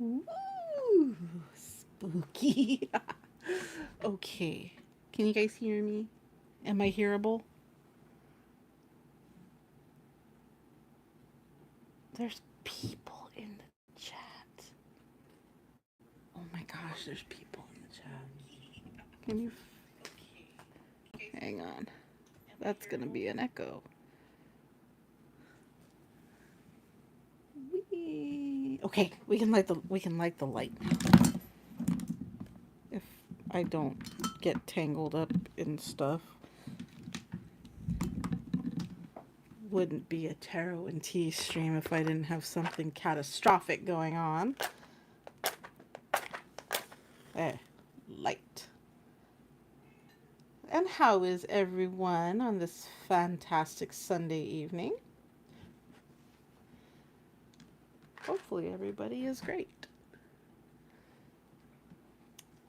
Ooh, spooky. Okay. Can you guys hear me? Am I hearable? There's people in the chat. Oh my gosh, there's people in the chat. Can you hang on? That's gonna be an echo. Okay, we can light the light if I don't get tangled up in stuff. Wouldn't be a tarot and tea stream if I didn't have something catastrophic going on. There, light. And how is everyone on this fantastic Sunday evening? Hopefully everybody is great.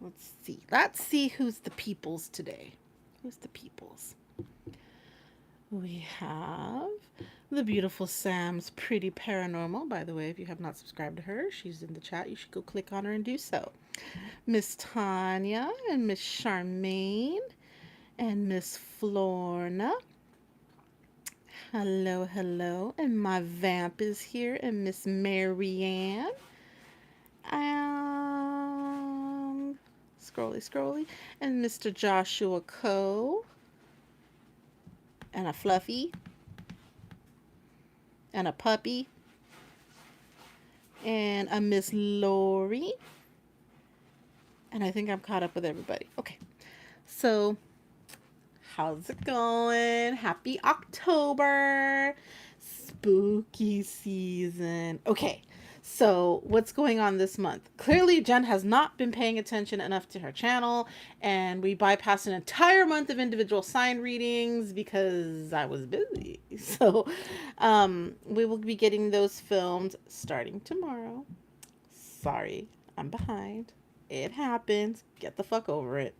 Let's see. Let's see who's the peoples today. Who's the peoples? We have the beautiful Sam's Pretty Paranormal. By the way, if you have not subscribed to her, she's in the chat. You should go click on her and do so. Miss Tanya and Miss Charmaine and Miss Florna. Hello, hello. And my vamp is here, and Miss Marianne. Scrolly. And Mr. Joshua Coe. And a Fluffy. And a Puppy. And a Miss Lori. And I think I'm caught up with everybody. Okay. So, how's it going? Happy October. Spooky season. Okay. So, what's going on this month? Clearly, Jen has not been paying attention enough to her channel, and we bypassed an entire month of individual sign readings because I was busy. So, we will be getting those filmed starting tomorrow. Sorry, I'm behind. It happens. Get the fuck over it.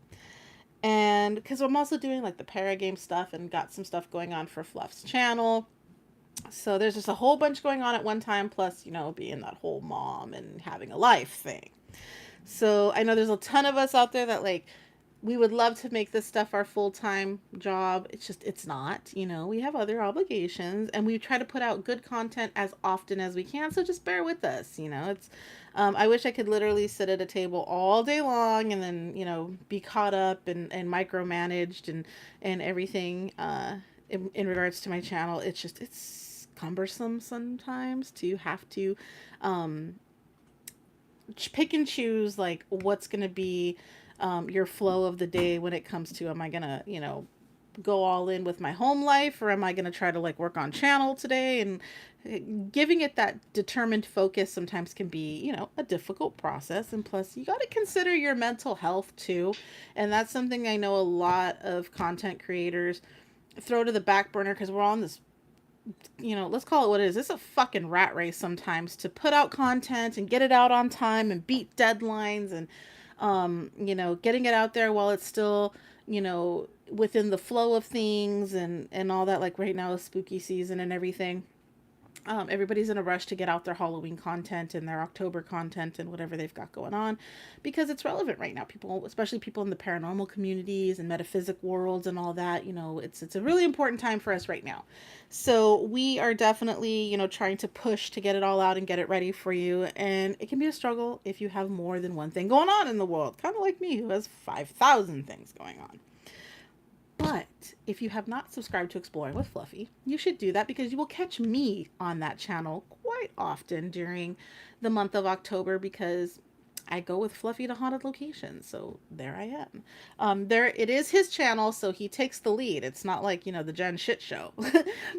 And because I'm also doing like the para game stuff and got some stuff going on for Fluff's channel. So there's just a whole bunch going on at one time, plus, being that whole mom and having a life thing. So I know there's a ton of us out there that we would love to make this stuff our full-time job. It's not, we have other obligations, and we try to put out good content as often as we can. So just bear with us. I wish I could literally sit at a table all day long and then, be caught up and micromanaged and everything, in regards to my channel. It's cumbersome sometimes to have to, pick and choose what's going to be your flow of the day when it comes to, am I going to, go all in with my home life, or am I going to try to work on channel today? And giving it that determined focus sometimes can be, a difficult process. And plus, you got to consider your mental health too. And that's something I know a lot of content creators throw to the back burner because we're on this, let's call it what it is. It's a fucking rat race sometimes to put out content and get it out on time and beat deadlines and, getting it out there while it's still, within the flow of things and all that. Like right now is spooky season and everything. Everybody's in a rush to get out their Halloween content and their October content and whatever they've got going on because it's relevant right now. People, especially people in the paranormal communities and metaphysic worlds and all that, it's a really important time for us right now. So we are definitely, trying to push to get it all out and get it ready for you. And it can be a struggle if you have more than one thing going on in the world, kind of like me, who has 5,000 things going on. But if you have not subscribed to Exploring with Fluffy, you should do that because you will catch me on that channel quite often during the month of October because I go with Fluffy to haunted locations. So there I am. It is his channel, so he takes the lead. It's not like, the Jen shit show.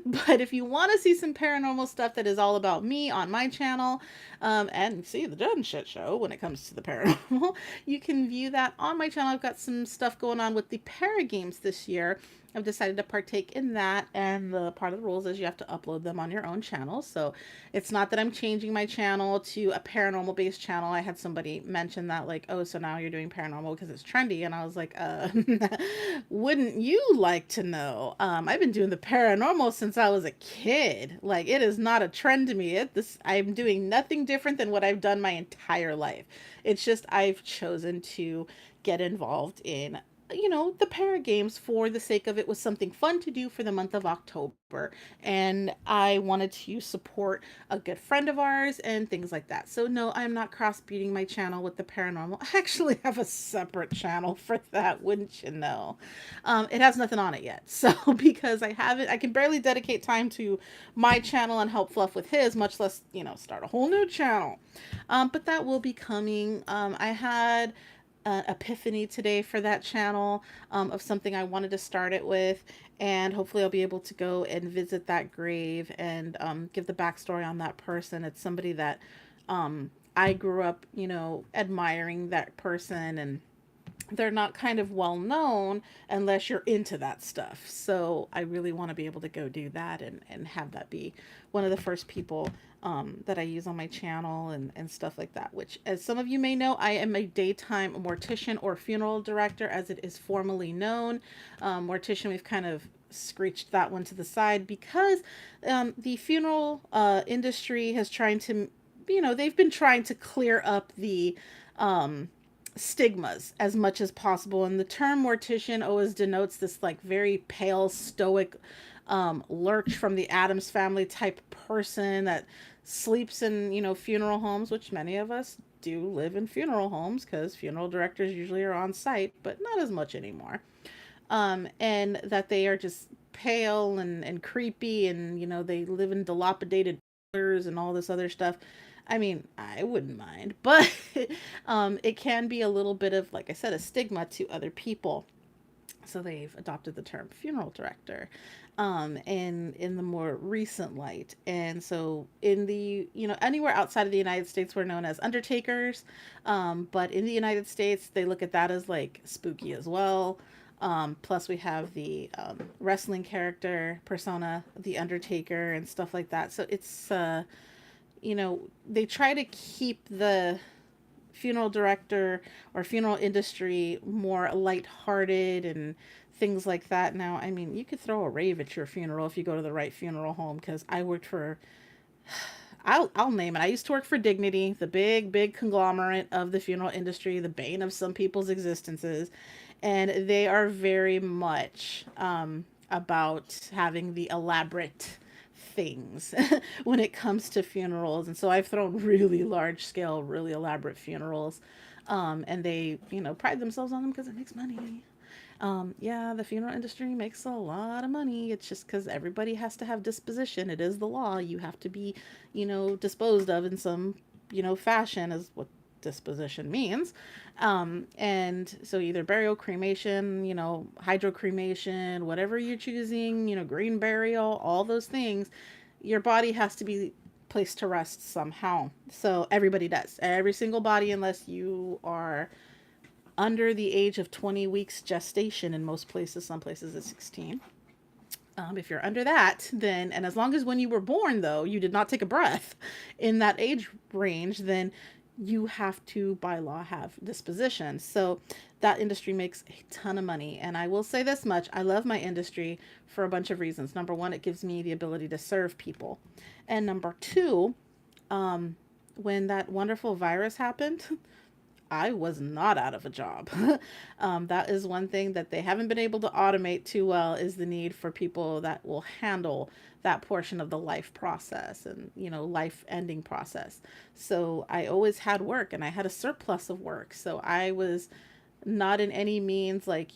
But if you want to see some paranormal stuff that is all about me on my channel, and see the Jen shit show when it comes to the paranormal, you can view that on my channel. I've got some stuff going on with the para games this year. I've decided to partake in that, and the part of the rules is you have to upload them on your own channel. So it's not that I'm changing my channel to a paranormal based channel. I had somebody mention that, like, oh, so now you're doing paranormal because it's trendy, and I was like, wouldn't you like to know? I've been doing the paranormal since I was a kid. Like, it is not a trend to me. I'm doing nothing different than what I've done my entire life. It's just I've chosen to get involved in, the para games for the sake of it was something fun to do for the month of October. And I wanted to support a good friend of ours and things like that. So, no, I'm not cross breeding my channel with the paranormal. I actually have a separate channel for that, wouldn't you know? It has nothing on it yet. So, because I can barely dedicate time to my channel and help Fluff with his, much less, start a whole new channel. But that will be coming. I had epiphany today for that channel, of something I wanted to start it with, and hopefully I'll be able to go and visit that grave and give the backstory on that person. It's somebody that I grew up, admiring that person, and they're not kind of well known unless you're into that stuff. So I really want to be able to go do that and have that be one of the first people that I use on my channel and stuff like that. Which, as some of you may know, I am a daytime mortician, or funeral director, as it is formally known. Mortician, we've kind of screeched that one to the side because the funeral industry has trying to, they've been trying to clear up the stigmas as much as possible. And the term mortician always denotes this like very pale, stoic, lurch from the Addams family type person that sleeps in, funeral homes, which many of us do live in funeral homes because funeral directors usually are on site, but not as much anymore. And that they are just pale and creepy, and, they live in dilapidated and all this other stuff. I mean, I wouldn't mind, but it can be a little bit of, like I said, a stigma to other people. So they've adopted the term funeral director, in the more recent light. And so in the, anywhere outside of the United States, we're known as undertakers. But in the United States, they look at that as like spooky as well. Plus we have the wrestling character persona, the Undertaker, and stuff like that. So it's, they try to keep the funeral director or funeral industry more lighthearted and things like that. Now, I mean, you could throw a rave at your funeral if you go to the right funeral home, because I worked for, I'll name it. I used to work for Dignity, the big conglomerate of the funeral industry, the bane of some people's existences. And they are very much about having the elaborate things when it comes to funerals. And so I've thrown really large scale, really elaborate funerals. And they, pride themselves on them because it makes money. Yeah, the funeral industry makes a lot of money. It's just because everybody has to have disposition. It is the law. You have to be, disposed of in some, fashion, is what disposition means. And so either burial, cremation, hydrocremation, whatever you're choosing, green burial, all those things, your body has to be placed to rest somehow. So everybody does. Every single body, unless you are under the age of 20 weeks gestation in most places, some places it's 16. If you're under that, then, and as long as when you were born, though, you did not take a breath in that age range, then you have to, by law, have disposition. So that industry makes a ton of money. And I will say this much, I love my industry for a bunch of reasons. Number one, it gives me the ability to serve people. And number two, when that wonderful virus happened, I was not out of a job. That is one thing that they haven't been able to automate too well, is the need for people that will handle that portion of the life process and, life ending process. So I always had work, and I had a surplus of work. So I was not in any means like,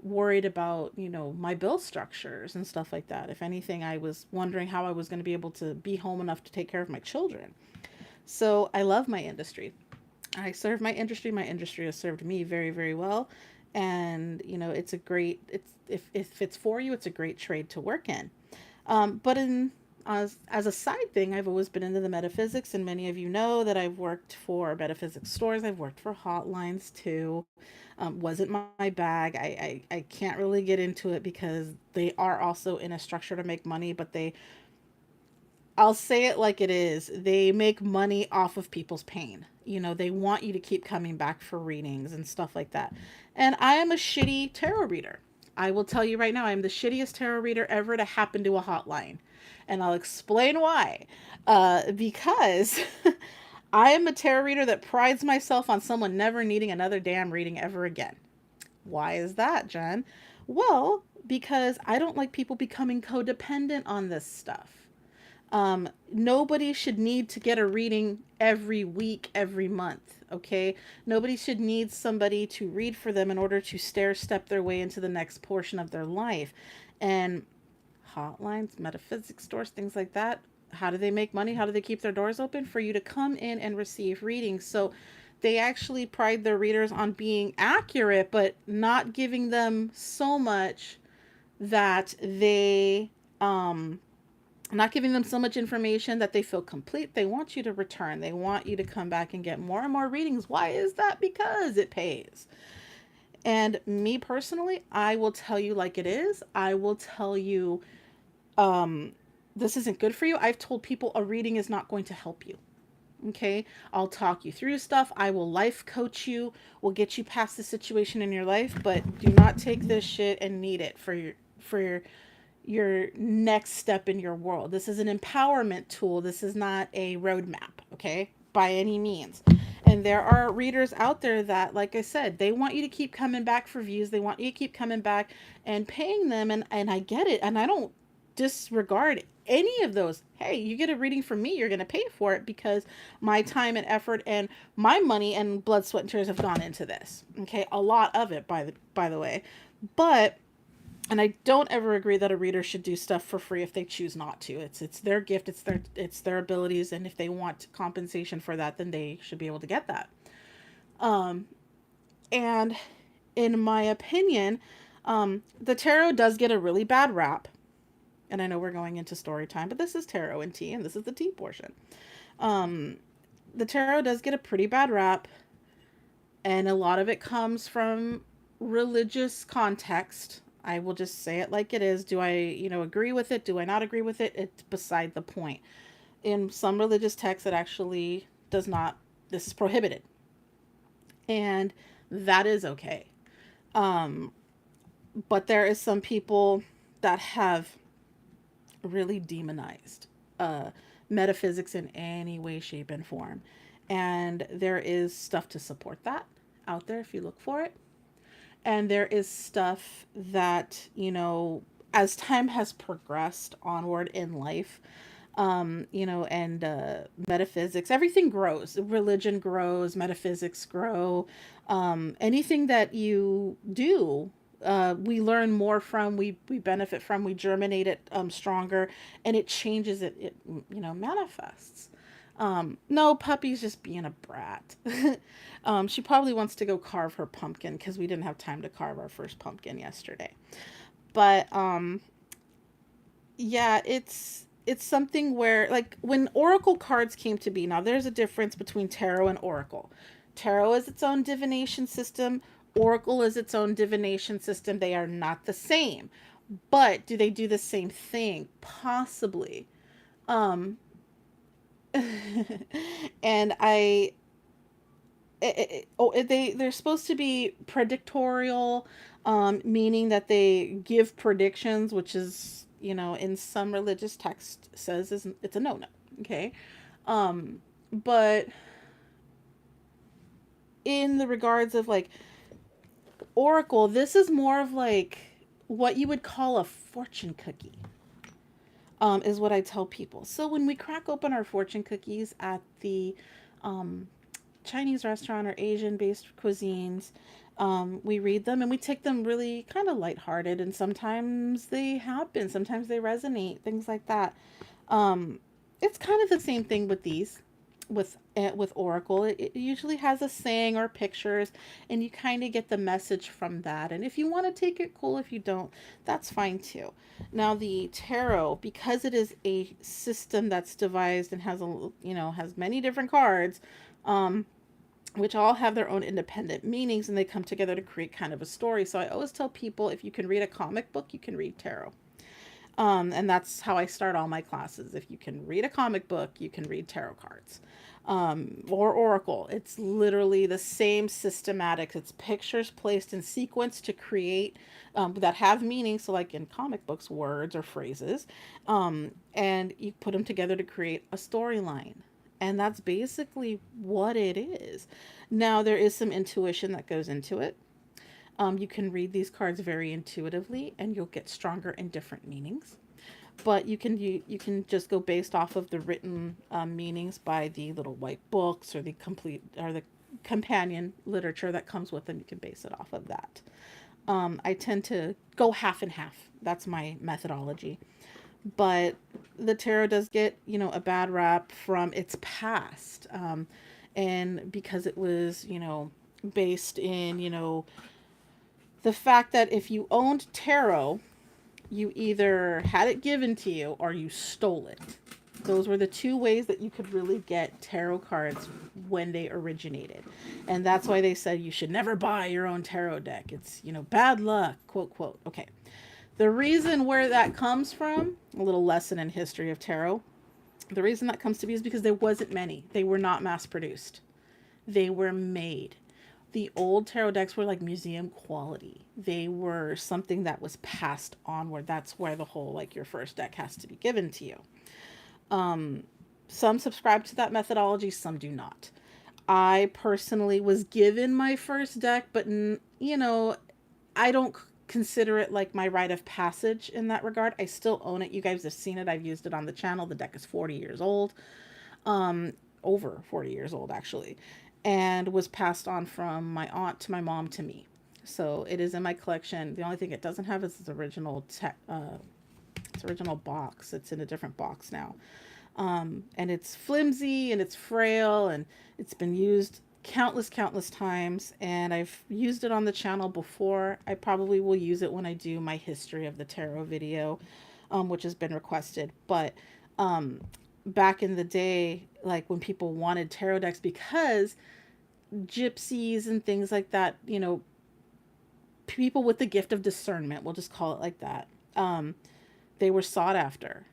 worried about, my bill structures and stuff like that. If anything, I was wondering how I was going to be able to be home enough to take care of my children. So I love my industry. I serve my industry. My industry has served me very, very well. And, if it's for you, it's a great trade to work in. But in as a side thing, I've always been into the metaphysics, and many of you know that I've worked for metaphysics stores. I've worked for hotlines too. Wasn't my bag. I can't really get into it because they are also in a structure to make money, but I'll say it like it is. They make money off of people's pain. You know, they want you to keep coming back for readings and stuff like that. And I am a shitty tarot reader. I will tell you right now, I am the shittiest tarot reader ever to happen to a hotline. And I'll explain why. Because I am a tarot reader that prides myself on someone never needing another damn reading ever again. Why is that, Jen? Well, because I don't like people becoming codependent on this stuff. Nobody should need to get a reading every week, every month. Okay. Nobody should need somebody to read for them in order to stair step their way into the next portion of their life. And hotlines, metaphysics stores, things like that. How do they make money? How do they keep their doors open? For you to come in and receive readings. So they actually pride their readers on being accurate, but not giving them so much that they, not giving them so much information that they feel complete. They want you to return. They want you to come back and get more and more readings. Why is that? Because it pays. And me personally, I will tell you like it is. I will tell you, this isn't good for you. I've told people a reading is not going to help you. Okay. I'll talk you through stuff. I will life coach you. We'll get you past the situation in your life, but do not take this shit and need it for your next step in your world. This is an empowerment tool. This is not a roadmap, okay? By any means. And there are readers out there that, like I said, they want you to keep coming back for views. They want you to keep coming back and paying them. And I get it. And I don't disregard any of those. Hey, you get a reading from me, you're going to pay for it because my time and effort and my money and blood, sweat, and tears have gone into this. Okay? A lot of it, by the way. But and I don't ever agree that a reader should do stuff for free if they choose not to. It's their gift, it's their abilities, and if they want compensation for that, then they should be able to get that. Um, and in my opinion, the tarot does get a really bad rap. And I know we're going into story time, but this is tarot and tea, and this is the tea portion. Um, the tarot does get a pretty bad rap, and a lot of it comes from religious context. I will just say it like it is. Do I, agree with it? Do I not agree with it? It's beside the point. In some religious texts, it actually does not, this is prohibited. And that is okay. Um, but there is some people that have really demonized metaphysics in any way, shape, and form. And there is stuff to support that out there if you look for it. And there is stuff that, as time has progressed onward in life, and metaphysics, everything grows. Religion grows, metaphysics grow. Anything that you do, we learn more from, we benefit from, we germinate it stronger, and it changes it, manifests. No, puppy's just being a brat. She probably wants to go carve her pumpkin because we didn't have time to carve our first pumpkin yesterday. But yeah, it's something where, like, when oracle cards came to be, now there's a difference between tarot and oracle. Tarot is its own divination system. Oracle is its own divination system. They are not the same. But do they do the same thing? Possibly. Um, and they're supposed to be predictorial, meaning that they give predictions, which is, in some religious text says it's a no-no. Okay. But in the regards of, like, oracle, this is more of like what you would call a fortune cookie. Is what I tell people. So when we crack open our fortune cookies at the Chinese restaurant or Asian-based cuisines, we read them and we take them really kind of lighthearted, and sometimes they happen, sometimes they resonate, things like that. It's kind of the same thing with these. with Oracle, it usually has a saying or pictures, and you kind of get the message from that. And if you want to take it, cool. If you don't, that's fine too. Now the tarot, because it is a system that's devised and has has many different cards, um, which all have their own independent meanings, and they come together to create kind of a story. So I always tell people, if you can read a comic book, you can read tarot. And that's how I start all my classes. If you can read a comic book, you can read tarot cards, or Oracle. It's literally the same systematics. It's pictures placed in sequence to create, that have meaning. So, like in comic books, words or phrases, and you put them together to create a storyline. And that's basically what it is. Now, there is some intuition that goes into it. You can read these cards very intuitively, and you'll get stronger and different meanings. But you can just go based off of the written meanings by the little white books or the companion literature that comes with them. You can base it off of that. I tend to go half and half. That's my methodology. But the tarot does get a bad rap from its past, and because it was based in the fact that if you owned tarot, you either had it given to you or you stole it. Those were the two ways that you could really get tarot cards when they originated. And that's why they said you should never buy your own tarot deck. It's, bad luck, quote, quote. Okay. The reason where that comes from, a little lesson in history of tarot, the reason that comes to be is because there wasn't many. They were not mass produced. They were made. The old tarot decks were like museum quality. They were something that was passed onward. That's where the whole like your first deck has to be given to you. Some subscribe to that methodology, some do not. I personally was given my first deck, but I don't consider it like my rite of passage in that regard. I still own it. You guys have seen it. I've used it on the channel. The deck is 40 years old. Over 40 years old actually, and was passed on from my aunt to my mom to me. So it is in my collection. The only thing it doesn't have is its original box. It's in a different box now. And it's flimsy and it's frail, and it's been used countless times, and I've used it on the channel before. I probably will use it when I do my history of the tarot video, which has been requested. But back in the day, like when people wanted tarot decks, because gypsies and things like that, people with the gift of discernment, we'll just call it like that, they were sought after,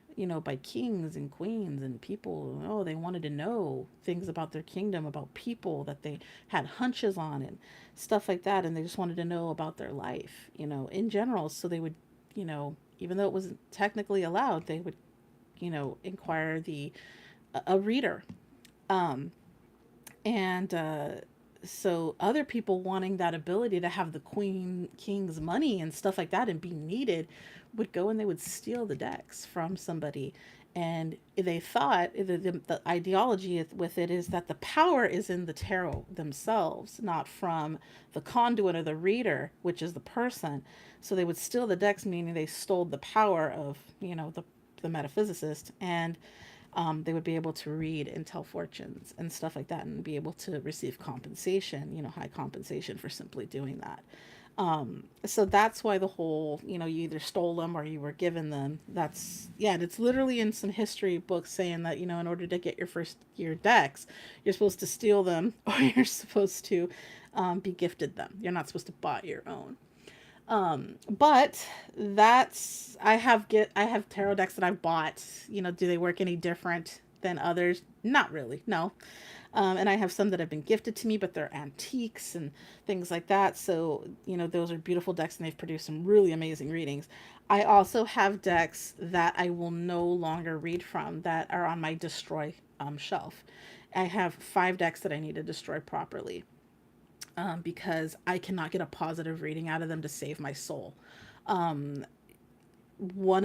by kings and queens and people. Oh, they wanted to know things about their kingdom, about people that they had hunches on and stuff like that. And they just wanted to know about their life, in general. So they would, even though it wasn't technically allowed, they would, inquire a reader. And so other people wanting that ability to have the king's money and stuff like that and be needed would go and they would steal the decks from somebody. And they thought the ideology with it is that the power is in the tarot themselves, not from the conduit or the reader, which is the person. So they would steal the decks, meaning they stole the power of, the metaphysicist, and they would be able to read and tell fortunes and stuff like that, and be able to receive compensation, high compensation for simply doing that. So that's why the whole, you either stole them or you were given them. And it's literally in some history books saying that, in order to get your decks, you're supposed to steal them or you're supposed to be gifted them. You're not supposed to buy your own. But I have tarot decks that I've bought. Do they work any different than others? Not really, no. And I have some that have been gifted to me, but they're antiques and things like that. So, those are beautiful decks, and they've produced some really amazing readings. I also have decks that I will no longer read from that are on my destroy shelf. I have 5 decks that I need to destroy properly. Because I cannot get a positive reading out of them to save my soul. One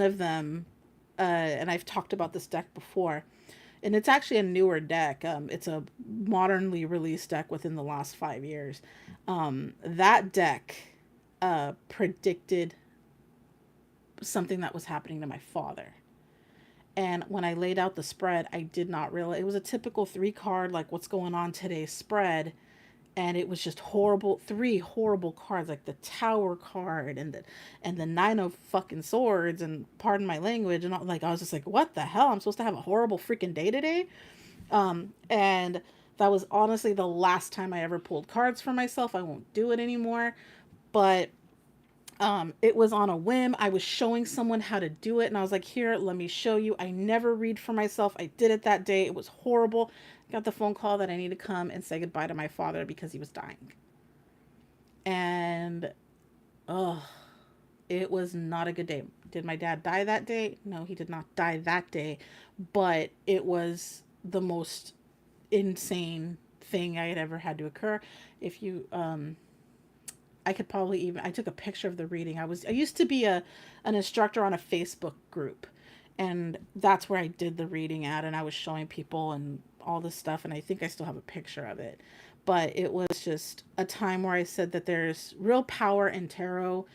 of them, and I've talked about this deck before, and it's actually a newer deck. It's a modernly released deck within the last 5 years. That deck predicted something that was happening to my father. And when I laid out the spread, I did not realize it was a typical 3 card, like what's going on today spread. And it was just horrible, 3 horrible cards, like the Tower card and the 9 of fucking swords, and pardon my language, and like I was just like, what the hell? I'm supposed to have a horrible freaking day today. And that was honestly the last time I ever pulled cards for myself. I won't do it anymore. But it was on a whim. I was showing someone how to do it, and I was like, here, let me show you. I never read for myself. I did it that day. It was horrible. Got the phone call that I need to come and say goodbye to my father because he was dying. And oh, it was not a good day. Did my dad die that day? No, he did not die that day. But it was the most insane thing I had ever had to occur. If you I could probably even, I took a picture of the reading. I used to be an instructor on a Facebook group, and that's where I did the reading at, and I was showing people and all this stuff, and I think I still have a picture of it. But it was just a time where I said that there's real power in tarot,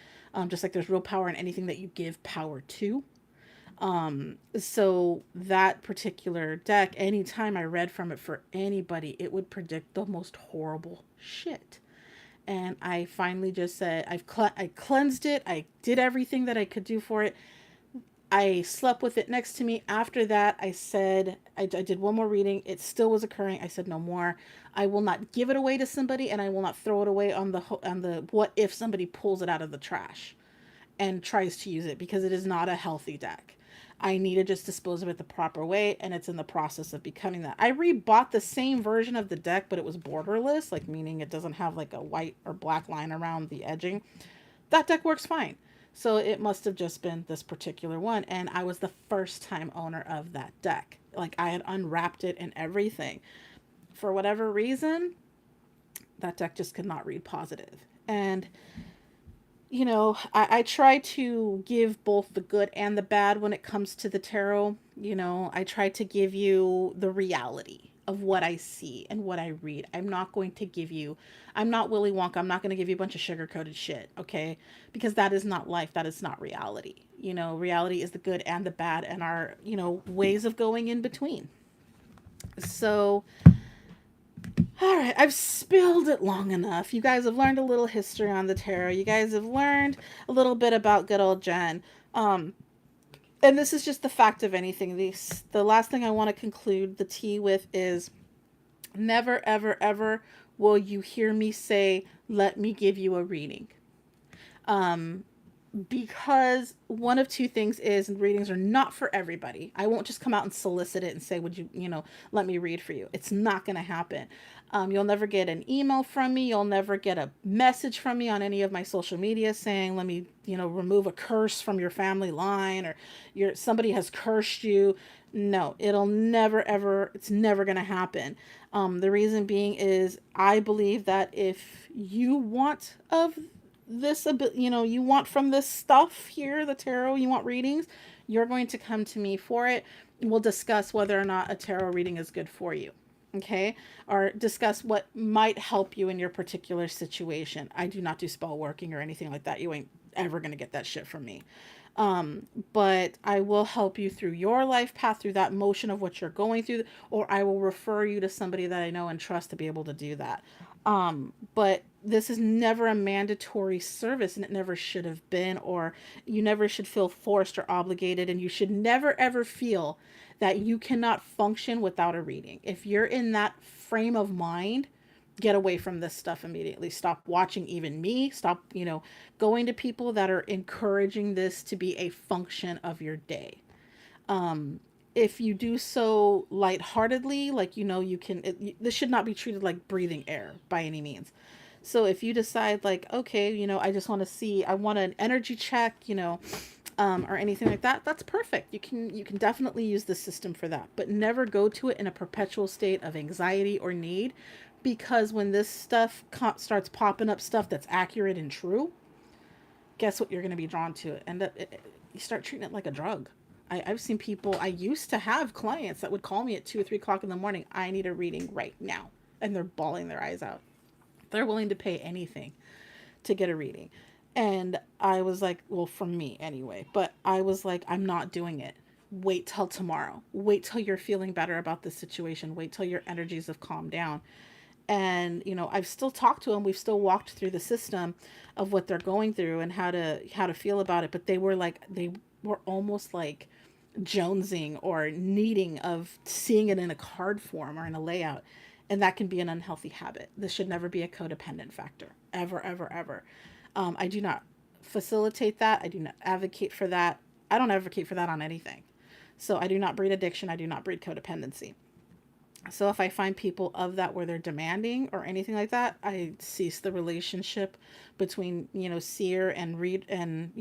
just like there's real power in anything that you give power to. So that particular deck, anytime I read from it for anybody, it would predict the most horrible shit. And I finally just said, I cleansed it. I did everything that I could do for it. I slept with it next to me. After that, I said, I did one more reading. It still was occurring. I said, no more. I will not give it away to somebody, and I will not throw it away on the what if somebody pulls it out of the trash and tries to use it, because it is not a healthy deck. I need to just dispose of it the proper way, and it's in the process of becoming that. I rebought the same version of the deck, but it was borderless, like meaning it doesn't have like a white or black line around the edging. That deck works fine. So it must have just been this particular one, and I was the first time owner of that deck. Like I had unwrapped it and everything. For whatever reason, that deck just could not read positive. And I try to give both the good and the bad when it comes to the tarot. I try to give you the reality of what I see and what I read. I'm not Willy Wonka. I'm not going to give you a bunch of sugar coated shit, okay? Because that is not life. That is not reality. Reality is the good and the bad, and our, ways of going in between. So, all right, I've spilled it long enough. You guys have learned a little history on the tarot. You guys have learned a little bit about good old Jen. And this is just the fact of anything. The last thing I want to conclude the tea with is never, ever, ever will you hear me say, let me give you a reading. Because one of two things is, readings are not for everybody. I won't just come out and solicit it and say, would you, let me read for you. It's not going to happen. You'll never get an email from me. You'll never get a message from me on any of my social media saying, let me, remove a curse from your family line, or somebody has cursed you. No, it'll never, ever, it's never going to happen. The reason being is I believe that if you want of this, you want from this stuff here, the tarot, you want readings, you're going to come to me for it. We'll discuss whether or not a tarot reading is good for you. Okay. Or discuss what might help you in your particular situation. I do not do spell working or anything like that. You ain't ever going to get that shit from me. But I will help you through your life path, through that motion of what you're going through, or I will refer you to somebody that I know and trust to be able to do that. But this is never a mandatory service, and it never should have been, or you never should feel forced or obligated, and you should never ever feel that you cannot function without a reading. If you're in that frame of mind, get away from this stuff immediately. Stop watching even me. Stop, going to people that are encouraging this to be a function of your day. If you do so lightheartedly, like, you can, this should not be treated like breathing air by any means. So if you decide like, okay, I just want to see, I want an energy check, or anything like that, that's perfect. You can definitely use the system for that, but never go to it in a perpetual state of anxiety or need, because when this stuff starts popping up, stuff that's accurate and true, guess what? You're going to be drawn to it. And you start treating it like a drug. I've seen people, I used to have clients that would call me at 2 or 3 o'clock in the morning. I need a reading right now. And they're bawling their eyes out. They're willing to pay anything to get a reading. And I was like, well, from me anyway, but I was like, I'm not doing it. wait till tomorrow. Wait till you're feeling better about the situation. Wait till your energies have calmed down. And I've still talked to them. We've still walked through the system of what they're going through and how to feel about it. But they were almost like jonesing or needing of seeing it in a card form or in a layout. And that can be an unhealthy habit. This should never be a codependent factor, ever, ever, ever. I do not facilitate that. I do not advocate for that. I don't advocate for that on anything. So I do not breed addiction. I do not breed codependency. So if I find people of that where they're demanding or anything like that, I cease the relationship between, seer and read and,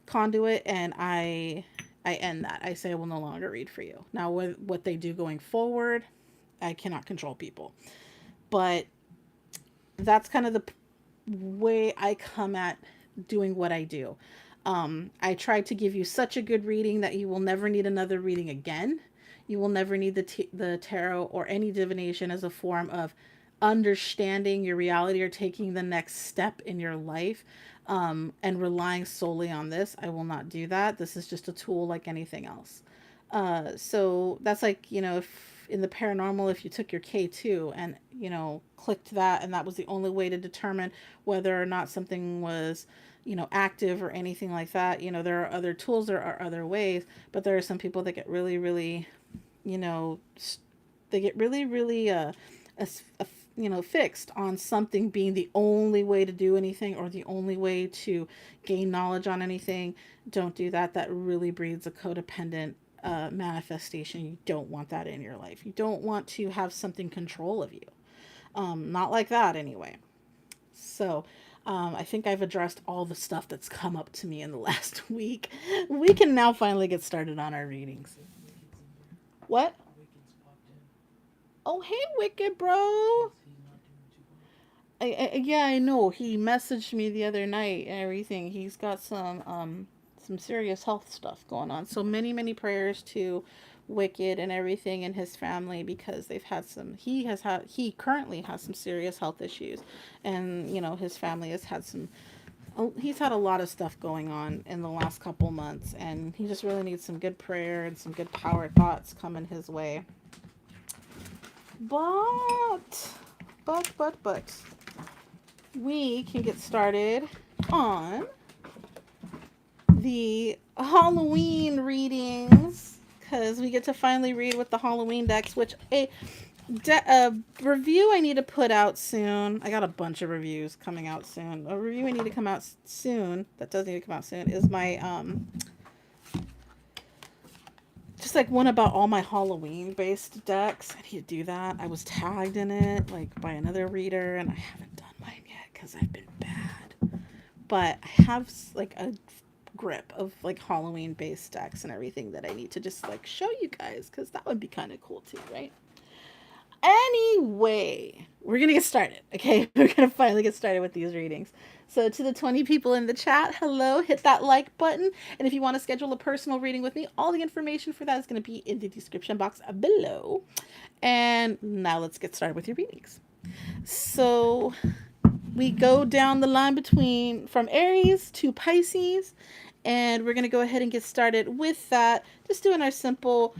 conduit. And I end that. I say I will no longer read for you. Now, with what they do going forward, I cannot control people. But that's kind of the way I come at doing what I do. I try to give you such a good reading that you will never need another reading again. You will never need the tarot or any divination as a form of understanding your reality or taking the next step in your life, and relying solely on this. I will not do that. This is just a tool like anything else. So that's like, if in the paranormal, if you took your K2 and, clicked that, and that was the only way to determine whether or not something was, active or anything like that. There are other tools, there are other ways, but there are some people that get really, really, they get really, really, fixed on something being the only way to do anything or the only way to gain knowledge on anything. Don't do that. That really breeds a codependent manifestation. You don't want that in your life. You don't want to have something control of you. Not like that anyway. So I think I've addressed all the stuff that's come up to me in the last week. We can now finally get started on our readings. What? Oh, hey, Wicked, bro. Yeah, I know. He messaged me the other night and everything. He's got some serious health stuff going on. So many prayers to Wicked and everything in his family, because they've had he currently has some serious health issues, and his family has had he's had a lot of stuff going on in the last couple months, and he just really needs some good prayer and some good power thoughts coming his way. But we can get started on the Halloween readings, because we get to finally read with the Halloween decks, which a review I need to put out soon. I got a bunch of reviews coming out soon. A review I need to come out soon, that does need to come out soon, is my just like one about all my Halloween based decks. I need to do that. I was tagged in it like by another reader, and I haven't done mine yet because I've been bad. But I have like a grip of like Halloween based decks and everything that I need to just like show you guys, because that would be kind of cool too, right? Anyway, we're gonna get started. Okay, we're gonna finally get started with these readings. So to the 20 people in the chat, hello, hit that like button. And if you want to schedule a personal reading with me, all the information for that is going to be in the description box below. And now let's get started with your readings. So we go down the line from Aries to Pisces, and we're going to go ahead and get started with that. Just doing our simple,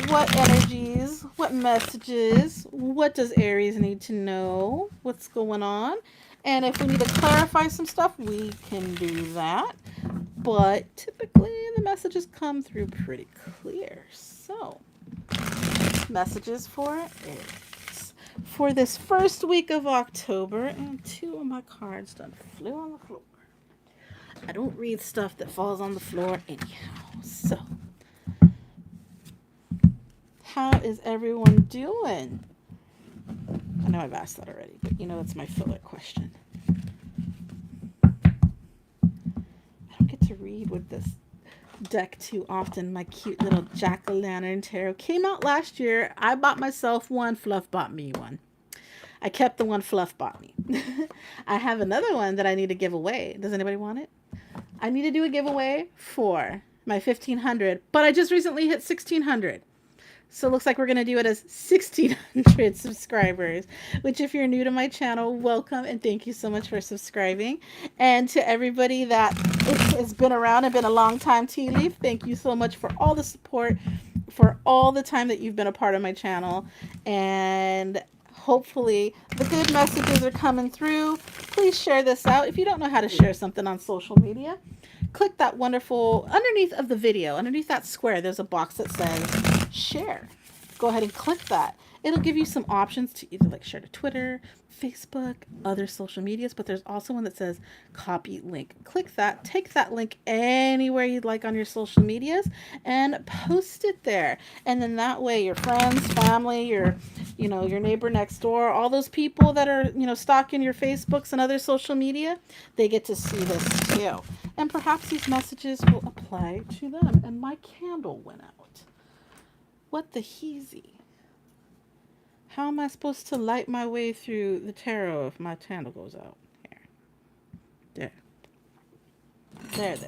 what energies, what messages, what does Aries need to know, what's going on. And if we need to clarify some stuff, we can do that. But typically the messages come through pretty clear. So, messages for Aries for this first week of October. And 2 of my cards done flew on the floor. I don't read stuff that falls on the floor anyhow. So, how is everyone doing? I know I've asked that already, but it's my filler question. I don't get to read with this deck too often. My cute little jack-o'-lantern tarot came out last year. I bought myself one. Fluff bought me one. I kept the one Fluff bought me. I have another one that I need to give away. Does anybody want it? I need to do a giveaway for my 1,500, but I just recently hit 1,600. So it looks like we're going to do it as 1,600 subscribers, which if you're new to my channel, welcome and thank you so much for subscribing. And to everybody that has been around and been a long time tea leaf, thank you so much for all the support, for all the time that you've been a part of my channel. And hopefully the good messages are coming through. Please share this out. If you don't know how to share something on social media, click that wonderful, underneath of the video, underneath that square, there's a box that says share. Go ahead and click that. It'll give you some options to either like share to Twitter, Facebook, other social medias, but there's also one that says copy link. Click that, take that link anywhere you'd like on your social medias and post it there. And then that way your friends, family, your neighbor next door, all those people that are, stalking your Facebooks and other social media, they get to see this too. And perhaps these messages will apply to them. And my candle went out. What the heezy? How am I supposed to light my way through the tarot if my candle goes out? Here. There.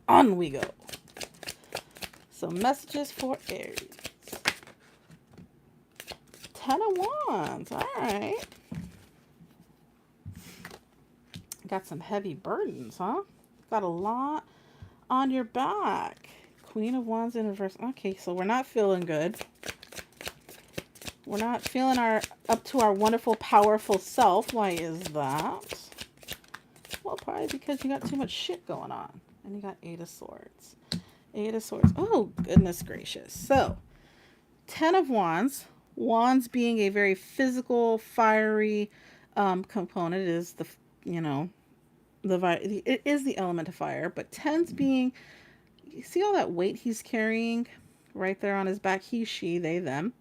On we go. So messages for Aries. 10 of Wands. All right. Got some heavy burdens, huh? Got a lot on your back. Queen of Wands in reverse. Okay, so we're not feeling good. We're not feeling up to our wonderful, powerful self. Why is that? Well, probably because you got too much shit going on. And you got 8 of Swords. 8 of Swords. Oh, goodness gracious. So, 10 of Wands. Wands being a very physical, fiery component is it is the element of fire, but 10's being, you see all that weight he's carrying right there on his back? He, she, they, them.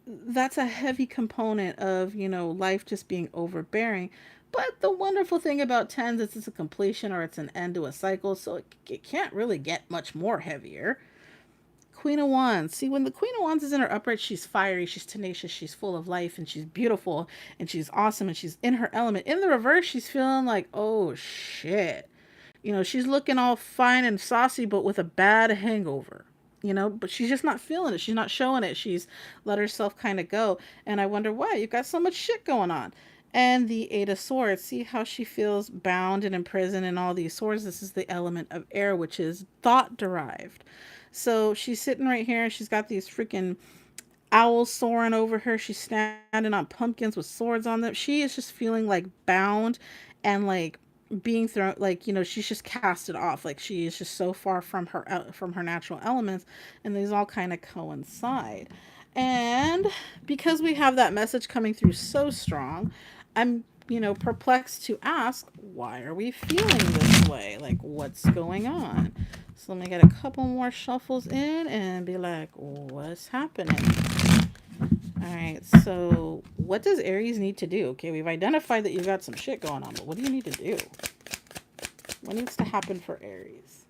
That's a heavy component of, life just being overbearing. But the wonderful thing about 10s is it's a completion or it's an end to a cycle, so it can't really get much more heavier. Queen of Wands. See, when the Queen of Wands is in her upright, she's fiery, she's tenacious, she's full of life, and she's beautiful, and she's awesome, and she's in her element. In the reverse, she's feeling like, oh, shit. She's looking all fine and saucy, but with a bad hangover. But she's just not feeling it. She's not showing it. She's let herself kind of go. And I wonder why. You've got so much shit going on. And the 8 of Swords. See how she feels bound and imprisoned in all these swords. This is the element of air, which is thought derived. So she's sitting right here. She's got these freaking owls soaring over her. She's standing on pumpkins with swords on them. She is just feeling like bound and like being thrown, like, she's just casted off. Like she is just so far from her natural elements, and these all kind of coincide. And because we have that message coming through so strong, I'm perplexed to ask, why are we feeling this way? Like, what's going on? So let me get a couple more shuffles in and be like, what's happening? All right, so what does Aries need to do? Okay, we've identified that you've got some shit going on, but what do you need to do? What needs to happen for Aries?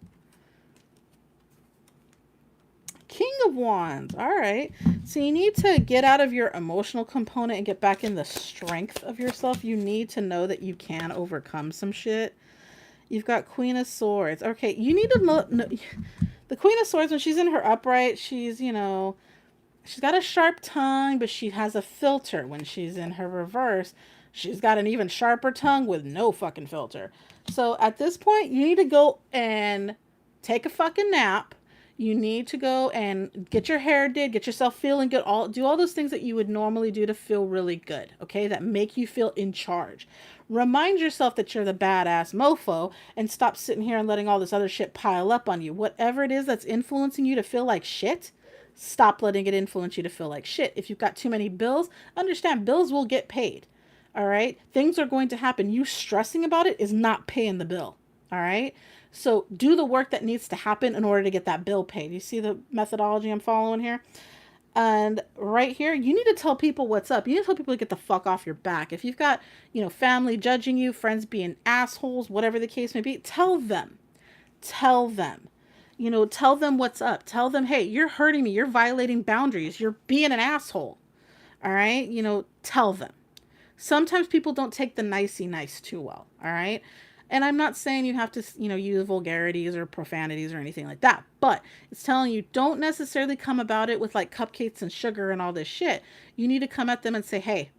King of Wands. All right. So you need to get out of your emotional component and get back in the strength of yourself. You need to know that you can overcome some shit. You've got Queen of Swords. Okay, you need to know the Queen of Swords, when she's in her upright, she's, she's got a sharp tongue, but she has a filter. When she's in her reverse, she's got an even sharper tongue with no fucking filter. So at this point, you need to go and take a fucking nap. You need to go and get your hair did, get yourself feeling good, do all those things that you would normally do to feel really good, okay? That make you feel in charge. Remind yourself that you're the badass mofo and stop sitting here and letting all this other shit pile up on you. Whatever it is that's influencing you to feel like shit, stop letting it influence you to feel like shit. If you've got too many bills, understand bills will get paid, all right? Things are going to happen. You stressing about it is not paying the bill, all right? So do the work that needs to happen in order to get that bill paid. You see the methodology I'm following here? And right here, you need to tell people what's up. You need to tell people to get the fuck off your back. If you've got, family judging you, friends being assholes, whatever the case may be, tell them. Tell them. Tell them what's up. Tell them, hey, you're hurting me. You're violating boundaries. You're being an asshole. All right? Tell them. Sometimes people don't take the nicey nice too well. All right? And I'm not saying you have to, use vulgarities or profanities or anything like that, but it's telling you don't necessarily come about it with like cupcakes and sugar and all this shit. You need to come at them and say, hey,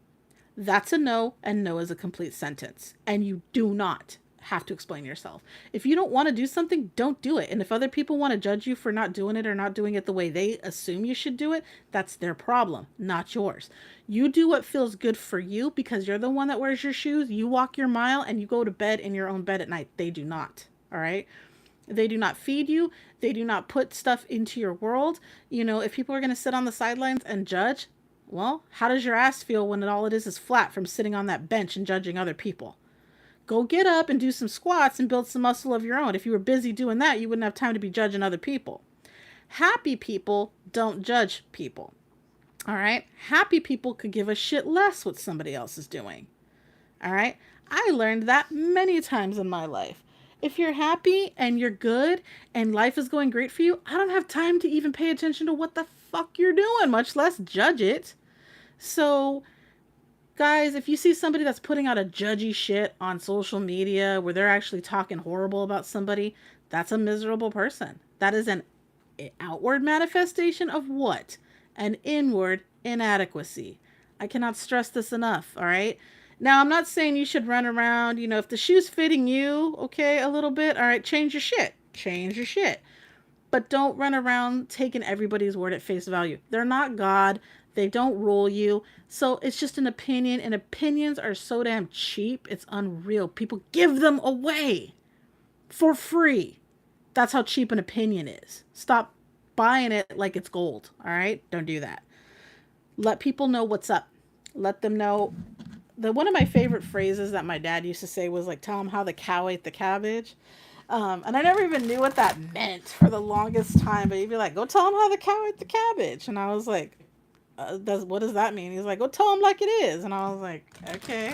that's a no, and no is a complete sentence. And you do not have to explain yourself. If you don't want to do something, don't do it. And if other people want to judge you for not doing it or not doing it the way they assume you should do it, that's their problem, not yours. You do what feels good for you because you're the one that wears your shoes. You walk your mile and you go to bed in your own bed at night. They do not. All right. They do not feed you. They do not put stuff into your world. If people are going to sit on the sidelines and judge, well, how does your ass feel when all it is flat from sitting on that bench and judging other people? Go get up and do some squats and build some muscle of your own. If you were busy doing that, you wouldn't have time to be judging other people. Happy people don't judge people. All right? Happy people could give a shit less what somebody else is doing. All right? I learned that many times in my life. If you're happy and you're good and life is going great for you, I don't have time to even pay attention to what the fuck you're doing, much less judge it. So, guys, if you see somebody that's putting out a judgy shit on social media where they're actually talking horrible about somebody, that's a miserable person. That is an outward manifestation of what? An inward inadequacy. I cannot stress this enough, all right? Now, I'm not saying you should run around, if the shoe's fitting you, okay, a little bit, all right, change your shit. Change your shit. But don't run around taking everybody's word at face value. They're not God. They don't rule you. So it's just an opinion, and opinions are so damn cheap. It's unreal. People give them away for free. That's how cheap an opinion is. Stop buying it like it's gold. All right? Don't do that. Let people know what's up. Let them know. One of my favorite phrases that my dad used to say was like, tell them how the cow ate the cabbage. And I never even knew what that meant for the longest time. But he'd be like, go tell them how the cow ate the cabbage. And I was like, what does that mean? He's like, go tell them like it is. And I was like, okay.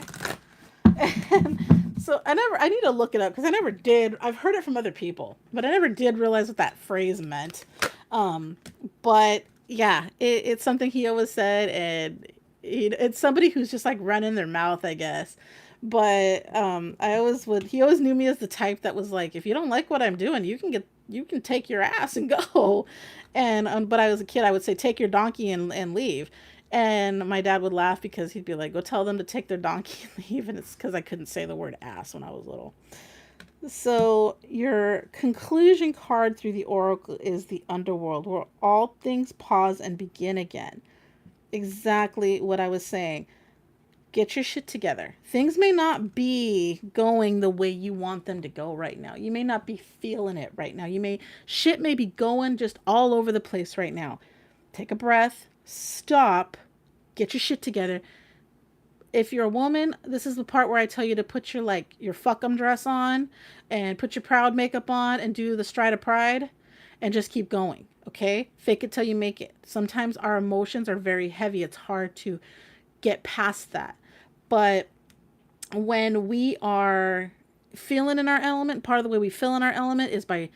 And so I need to look it up because I never did. I've heard it from other people, but I never did realize what that phrase meant. But yeah, it's something he always said, and it's somebody who's just like running their mouth, I guess. But he always knew me as the type that was like, if you don't like what I'm doing, you can take your ass and go. And but I was a kid, I would say, take your donkey and leave. And my dad would laugh because he'd be like, go tell them to take their donkey and leave. And it's because I couldn't say the word ass when I was little. So your conclusion card through the oracle is the underworld, where all things pause and begin again. Exactly what I was saying. Get your shit together. Things may not be going the way you want them to go right now. You may not be feeling it right now. Shit may be going just all over the place right now. Take a breath, stop, get your shit together. If you're a woman, this is the part where I tell you to put your fuck-em dress on and put your proud makeup on and do the stride of pride and just keep going, okay? Fake it till you make it. Sometimes our emotions are very heavy. It's hard to get past that. But when we are feeling in our element, part of the way we feel in our element is by,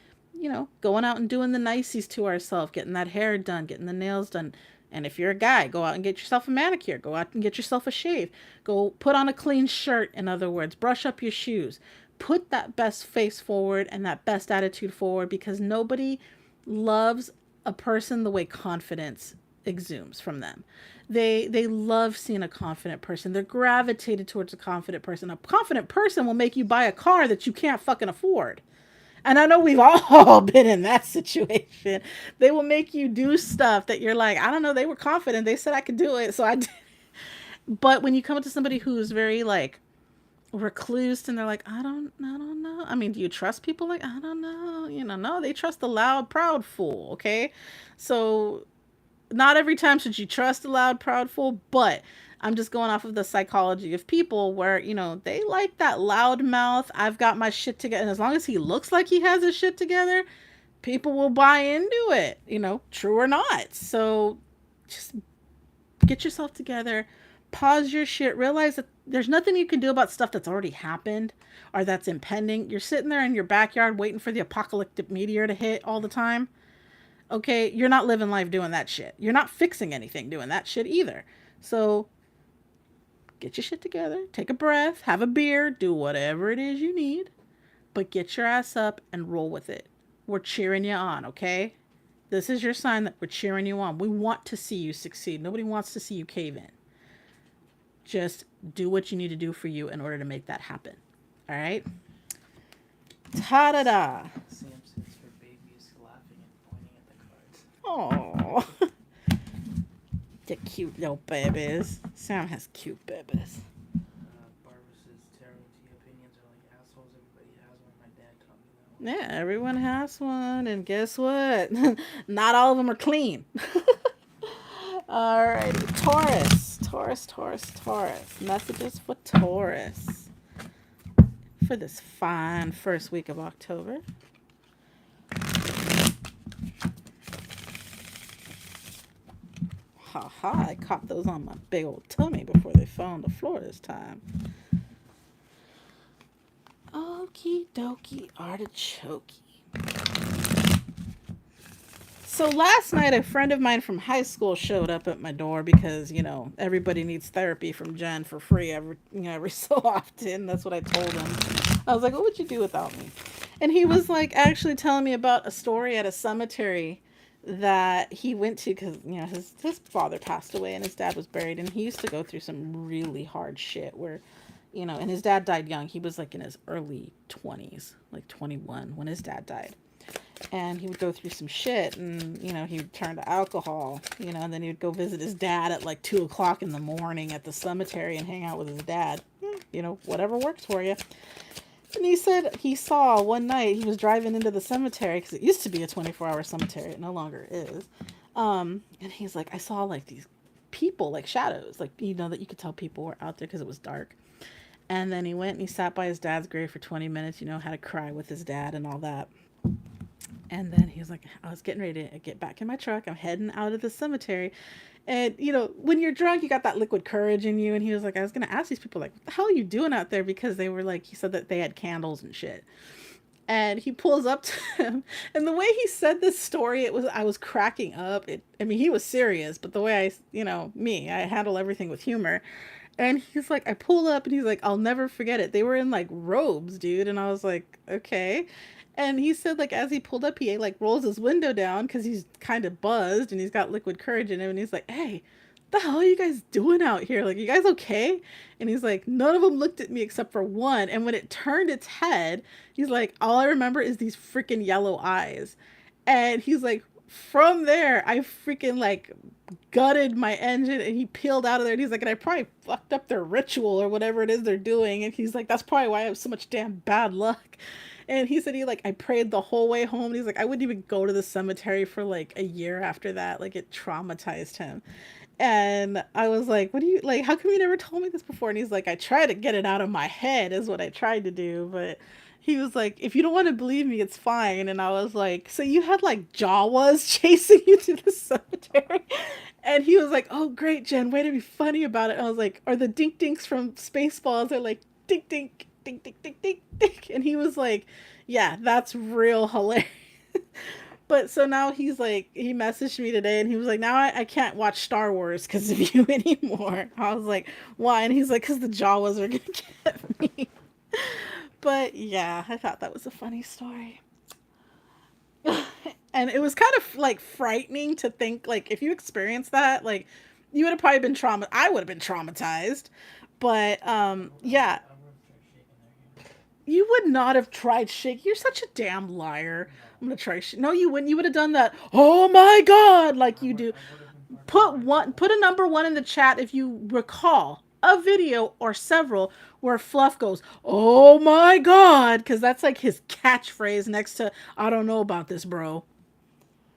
going out and doing the niceties to ourselves, getting that hair done, getting the nails done. And if you're a guy, go out and get yourself a manicure. Go out and get yourself a shave. Go put on a clean shirt, in other words. Brush up your shoes. Put that best face forward and that best attitude forward, because nobody loves a person the way confidence exudes from them. They love seeing a confident person. They're gravitated towards a confident person. A confident person will make you buy a car that you can't fucking afford. And I know we've all been in that situation. They will make you do stuff that you're like, I don't know, they were confident. They said I could do it, so I did. But when you come up to somebody who's very like recluse and they're like, I don't know. I mean, do you trust people? Like, I don't know. No, they trust the loud, proud fool. Okay. So not every time should you trust a loud, proud fool, but I'm just going off of the psychology of people where, they like that loud mouth. I've got my shit together. And as long as he looks like he has his shit together, people will buy into it, true or not. So just get yourself together, pause your shit, realize that there's nothing you can do about stuff that's already happened or that's impending. You're sitting there in your backyard waiting for the apocalyptic meteor to hit all the time. Okay, you're not living life doing that shit. You're not fixing anything doing that shit either. So get your shit together, take a breath, have a beer, do whatever it is you need, but get your ass up and roll with it. We're cheering you on, okay? This is your sign that we're cheering you on. We want to see you succeed. Nobody wants to see you cave in. Just do what you need to do for you in order to make that happen. All right? Ta-da-da. Sam says her baby is laughing and pointing at the cards. Oh, the cute little babies. Sam has cute babies. Barbara says tarot tea opinions are like assholes. Everybody has one. My dad taught me that one. Yeah, everyone has one. And guess what? Not all of them are clean. Alrighty. Taurus. Messages for Taurus for this fine first week of October. Haha, I caught those on my big old tummy before they fell on the floor this time. Okie dokie artichoke. So last night, a friend of mine from high school showed up at my door because, you know, everybody needs therapy from Jen for free every so often. That's what I told him. I was like, what would you do without me? And he was like actually telling me about a story at a cemetery that he went to because, you know, his father passed away and his dad was buried. And he used to go through some really hard shit where, you know, and his dad died young. He was like in his early 20s, like 21 when his dad died. And he would go through some shit and, you know, he would turn to alcohol, you know, and then he would go visit his dad at like 2:00 in the morning at the cemetery and hang out with his dad. You know, whatever works for you. And he said he saw one night, he was driving into the cemetery because it used to be a 24-hour cemetery. It no longer is. And he's like, I saw like these people, like shadows, like, you know, that you could tell people were out there because it was dark. And then he went and he sat by his dad's grave for 20 minutes, you know, had to cry with his dad and all that. And then he was like, I was getting ready to get back in my truck. I'm heading out of the cemetery. And, you know, when you're drunk, you got that liquid courage in you. And he was like, I was going to ask these people, like, what the hell are you doing out there? Because they were like, he said that they had candles and shit. And he pulls up to him. And the way he said this story, I was cracking up. I mean, he was serious, but the way I handle everything with humor. And he's like, I pull up and he's like, I'll never forget it. They were in like robes, dude. And I was like, okay. And he said, like, as he pulled up, he like rolls his window down because he's kind of buzzed and he's got liquid courage in him. And he's like, hey, what the hell are you guys doing out here? Like, you guys okay? And he's like, none of them looked at me except for one. And when it turned its head, he's like, all I remember is these freaking yellow eyes. And he's like, from there, I freaking like gutted my engine and he peeled out of there. And he's like, and I probably fucked up their ritual or whatever it is they're doing. And he's like, that's probably why I have so much damn bad luck. And he said I prayed the whole way home. And he's like, I wouldn't even go to the cemetery for like a year after that. Like it traumatized him. And I was like, what do you like? How come you never told me this before? And he's like, I tried to get it out of my head is what I tried to do. But he was like, if you don't want to believe me, it's fine. And I was like, so you had like Jawas chasing you to the cemetery? And he was like, oh, great, Jen, way to be funny about it. And I was like, or the dink dinks from Spaceballs are like, dink dink. Dink, dink, dink, dink, dink. And he was like, yeah, that's real hilarious. But so now he's like, he messaged me today and he was like, now I can't watch Star Wars because of you anymore. I was like, why? And he's like, because the Jawas are going to get me. But yeah, I thought that was a funny story. And it was kind of like frightening to think, like, if you experienced that, like, you would have probably been I would have been traumatized. But yeah. You would not have tried shaking. You're such a damn liar. I'm gonna try. No, you wouldn't. You would have done that. Oh my god, like you do. Put a number 1 in the chat if you recall a video or several where Fluff goes, "Oh my god," because that's like his catchphrase next to "I don't know about this, bro."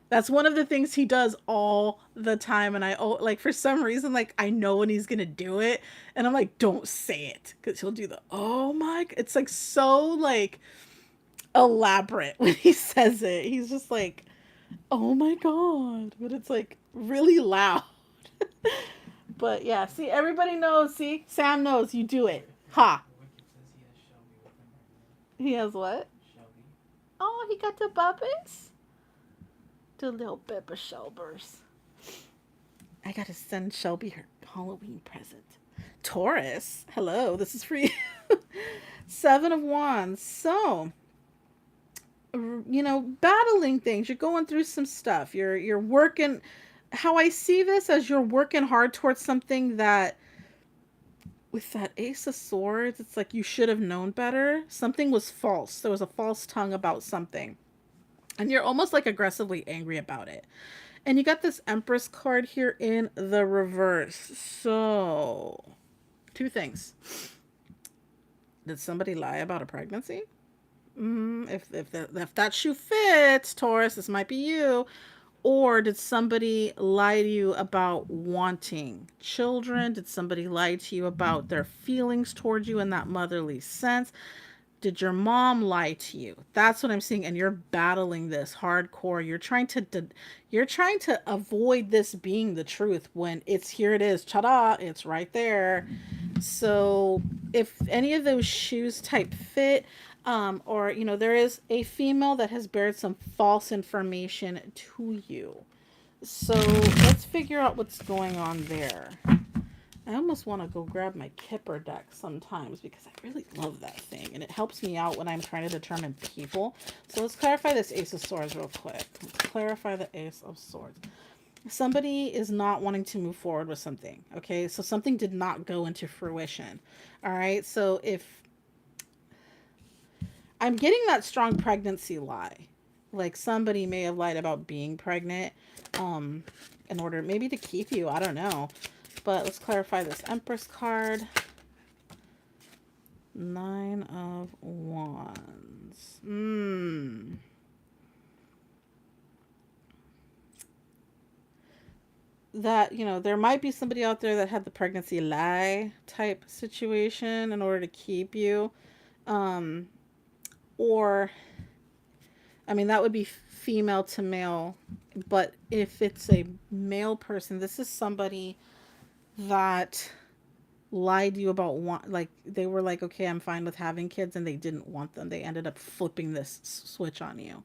That's one of the things he does all the time. And like, for some reason, like, I know when he's going to do it. And I'm like, don't say it. Because he'll do the, oh my, it's like so like elaborate when he says it. He's just like, oh my God. But it's like really loud. But yeah, see, everybody knows. See, Sam knows you do it. Ha. He has what? Oh, he got the puppies? The little Pepper Shelbers. I gotta send Shelby her Halloween present. Taurus, hello, this is for you. 7 of Wands. So, you know, battling things. You're going through some stuff. You're working. How I see this as you're working hard towards something that, with that Ace of Swords, it's like you should have known better. Something was false. There was a false tongue about something. And you're almost like aggressively angry about it. And you got this Empress card here in the reverse. So, two things. Did somebody lie about a pregnancy? If that shoe fits, Taurus, this might be you. Or did somebody lie to you about wanting children? Did somebody lie to you about their feelings towards you in that motherly sense? Did your mom lie to you? That's what I'm seeing, and you're battling this hardcore. You're trying to avoid this being the truth when it's here. It is, ta-da! It's right there. So if any of those shoes type fit, or you know, there is a female that has bared some false information to you. So let's figure out what's going on there. I almost want to go grab my Kipper deck sometimes because I really love that thing and it helps me out when I'm trying to determine people. So let's clarify this Ace of Swords real quick. Let's clarify the Ace of Swords. Somebody is not wanting to move forward with something. Okay, so something did not go into fruition. All right, so if I'm getting that strong pregnancy lie, like somebody may have lied about being pregnant, in order maybe to keep you. I don't know. But let's clarify this Empress card. 9 of Wands. That, you know, there might be somebody out there that had the pregnancy lie type situation in order to keep you. Or, I mean, that would be female to male. But if it's a male person, this is somebody that lied to you about like they were like, okay, I'm fine with having kids, and they didn't want them. They ended up flipping this switch on you.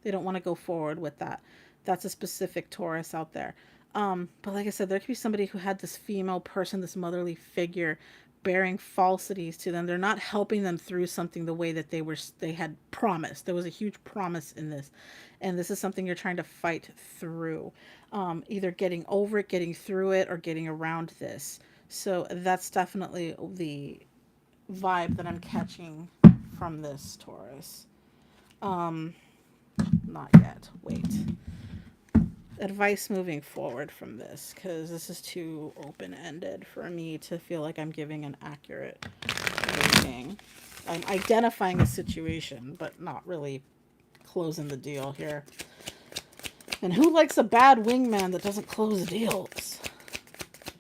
They don't want to go forward with that. That's a specific Taurus out there. But like I said, there could be somebody who had this female person, this motherly figure, bearing falsities to them. They're not helping them through something the way that they had promised. There was a huge promise in this, and this is something you're trying to fight through. Either getting over it, getting through it, or getting around this. So that's definitely the vibe that I'm catching from this Taurus. Not yet. Wait. Advice moving forward from this, because this is too open-ended for me to feel like I'm giving an accurate rating. I'm identifying a situation, but not really closing the deal here. And who likes a bad wingman that doesn't close deals?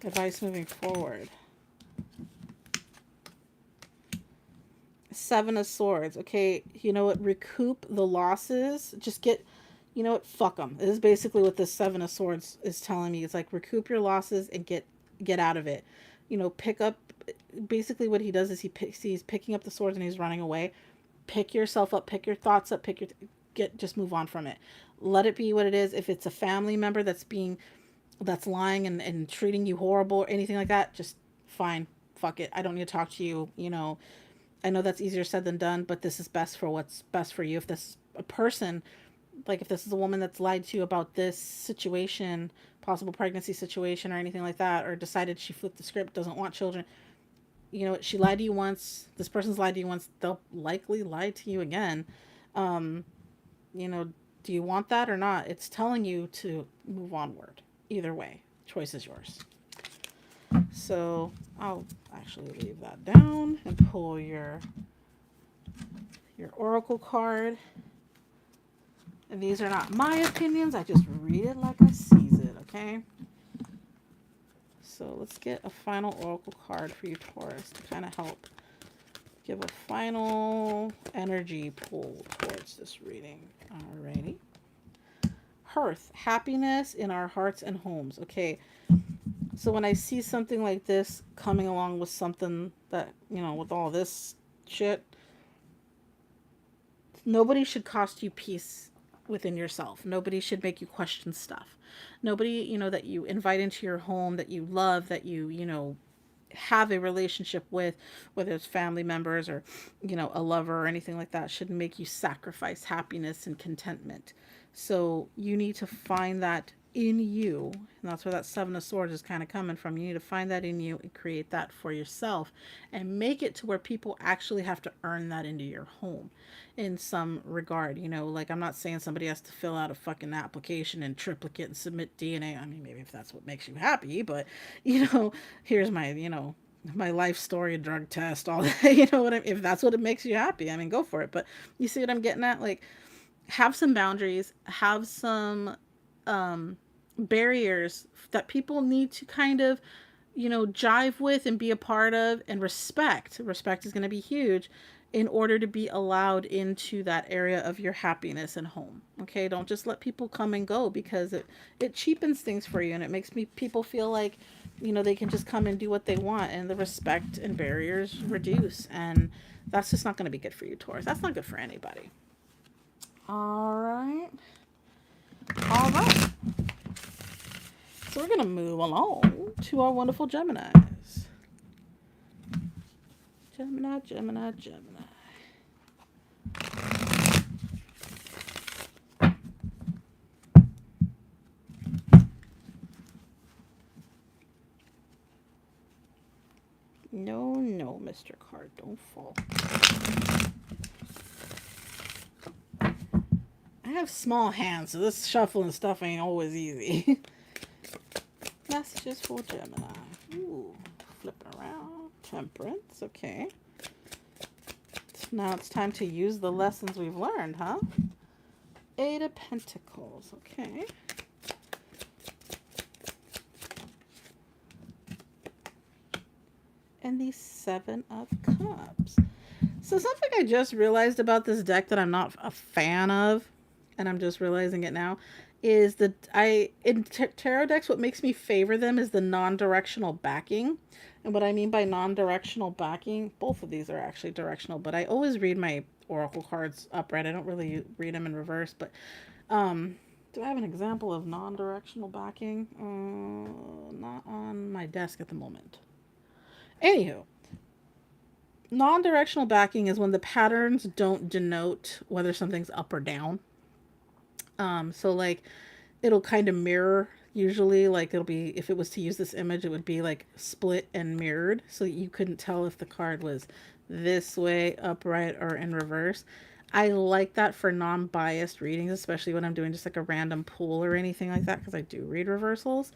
Advice moving forward. 7 of Swords. Okay, you know what? Recoup the losses. Just get, you know what? Fuck them. This is basically what this 7 of Swords is telling me. It's like recoup your losses and get out of it. You know, pick up. Basically, what he does is he's picking up the swords and he's running away. Pick yourself up. Pick your thoughts up. Just move on from it. Let it be what it is. If it's a family member that's lying and treating you horrible or anything like that, just fine. Fuck it. I don't need to talk to you. You know, I know that's easier said than done, but this is best for what's best for you. If this a person, like if this is a woman that's lied to you about this situation, possible pregnancy situation or anything like that, or decided she flipped the script, doesn't want children, you know, she lied to you once, this person's lied to you once, they'll likely lie to you again. You know, do you want that or not? It's telling you to move onward. Either way, choice is yours. So I'll actually leave that down and pull your oracle card. And these are not my opinions. I just read it like I sees it, okay? So let's get a final oracle card for you, Taurus, to kind of help give a final energy pull towards this reading. Alrighty. Hearth, happiness in our hearts and homes. Okay, so when I see something like this coming along with something that, you know, with all this shit, nobody should cost you peace within yourself. Nobody should make you question stuff. Nobody, you know, that you invite into your home, that you love, that you know, have a relationship with, whether it's family members or, a lover or anything like that, should make you sacrifice happiness and contentment. So you need to find that in you. And that's where that Seven of Swords is kind of coming from. You need to find that in you and create that for yourself and make it to where people actually have to earn that into your home in some regard. Like, I'm not saying somebody has to fill out a fucking application and triplicate and submit DNA. I mean, maybe if that's what makes you happy, but, here's my, my life story, drug test, all that, if that's what it makes you happy, I mean, go for it. But you see what I'm getting at? Like, have some boundaries, have some barriers that people need to kind of, jive with and be a part of, and respect. Respect is going to be huge in order to be allowed into that area of your happiness and home. Okay, don't just let people come and go, because it cheapens things for you, and it makes people feel like, they can just come and do what they want, and the respect and barriers reduce, and that's just not going to be good for you, Taurus. That's not good for anybody. All right. All right. So we're going to move along to our wonderful Geminis. Gemini, Gemini, Gemini. No, no, Mr. Card, don't fall. I have small hands, so this shuffling stuff ain't always easy. Messages for Gemini. Ooh, flipping around. Temperance, okay. So now it's time to use the lessons we've learned, huh? Eight of Pentacles, okay. And the Seven of Cups. So something I just realized about this deck that I'm not a fan of, and I'm just realizing it now, is that in tarot decks, what makes me favor them is the non-directional backing. And what I mean by non-directional backing, both of these are actually directional, but I always read my oracle cards upright. I don't really read them in reverse, but do I have an example of non-directional backing? Not on my desk at the moment. Anywho, non-directional backing is when the patterns don't denote whether something's up or down. So like it'll kind of mirror, usually, like it'll be, if it was to use this image, it would be like split and mirrored, so you couldn't tell if the card was this way, upright, or in reverse. I like that for non-biased readings, especially when I'm doing just like a random pull or anything like that, because I do read reversals.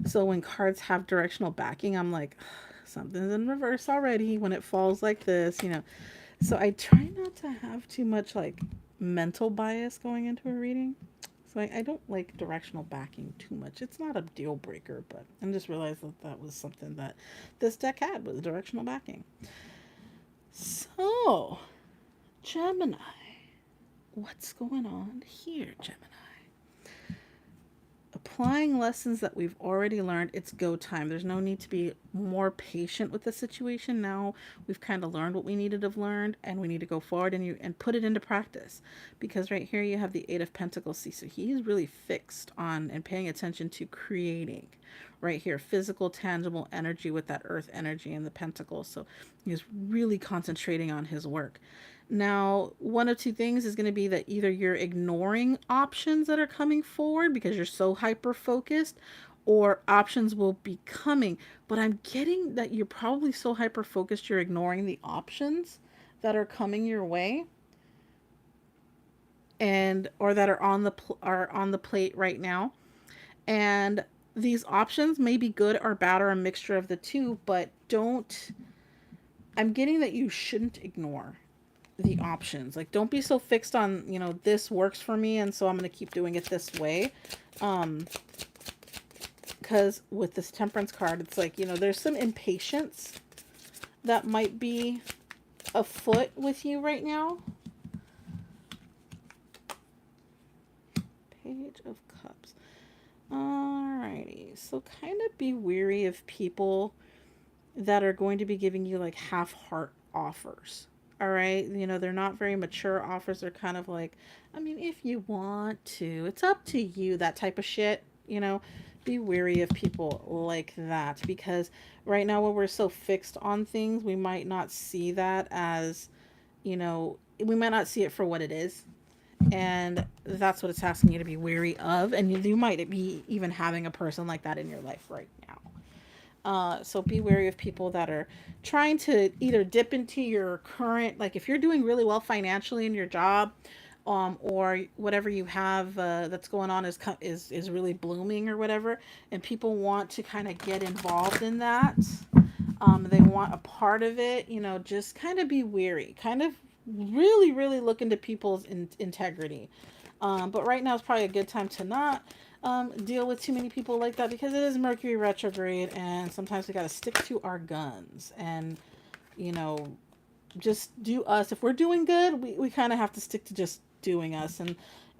So when cards have directional backing, I'm like, something's in reverse already when it falls like this, So I try not to have too much like mental bias going into a reading. So I don't like directional backing too much. It's not a deal breaker, but I just realized that was something that this deck had, was directional backing. So, Gemini. What's going on here, Gemini? Applying lessons that we've already learned. It's go time. There's no need to be more patient with the situation. Now we've kind of learned what we needed to have learned, and we need to go forward and put it into practice. Because right here you have the Eight of Pentacles. See, so he's really fixed on and paying attention to creating. Right here, physical, tangible energy with that earth energy and the pentacles. So he's really concentrating on his work. Now, one of two things is going to be that either you're ignoring options that are coming forward because you're so hyper focused, or options will be coming. But I'm getting that you're probably so hyper focused you're ignoring the options that are coming your way, and or that are on the plate right now. And these options may be good or bad or a mixture of the two, but I'm getting that you shouldn't ignore the options. Like, don't be so fixed on, this works for me, and so I'm going to keep doing it this way. Because with this Temperance card, it's like, there's some impatience that might be afoot with you right now. Page of Cups. Alrighty. So kind of be weary of people that are going to be giving you like half-heart offers. All right. They're not very mature offers. They're kind of like, I mean, if you want to, it's up to you, that type of shit. Be wary of people like that, because right now when we're so fixed on things, we might not see that as, we might not see it for what it is. And that's what it's asking you to be wary of. And you might be even having a person like that in your life right now. So be wary of people that are trying to either dip into your current, like if you're doing really well financially in your job, or whatever you have that's going on is really blooming or whatever, and people want to kind of get involved in that. They want a part of it. Just kind of be wary. Kind of really, really look into people's integrity. But right now is probably a good time to not deal with too many people like that, because it is Mercury retrograde, and sometimes we got to stick to our guns and, you know, just do us. If we're doing good, we kind of have to stick to just doing us,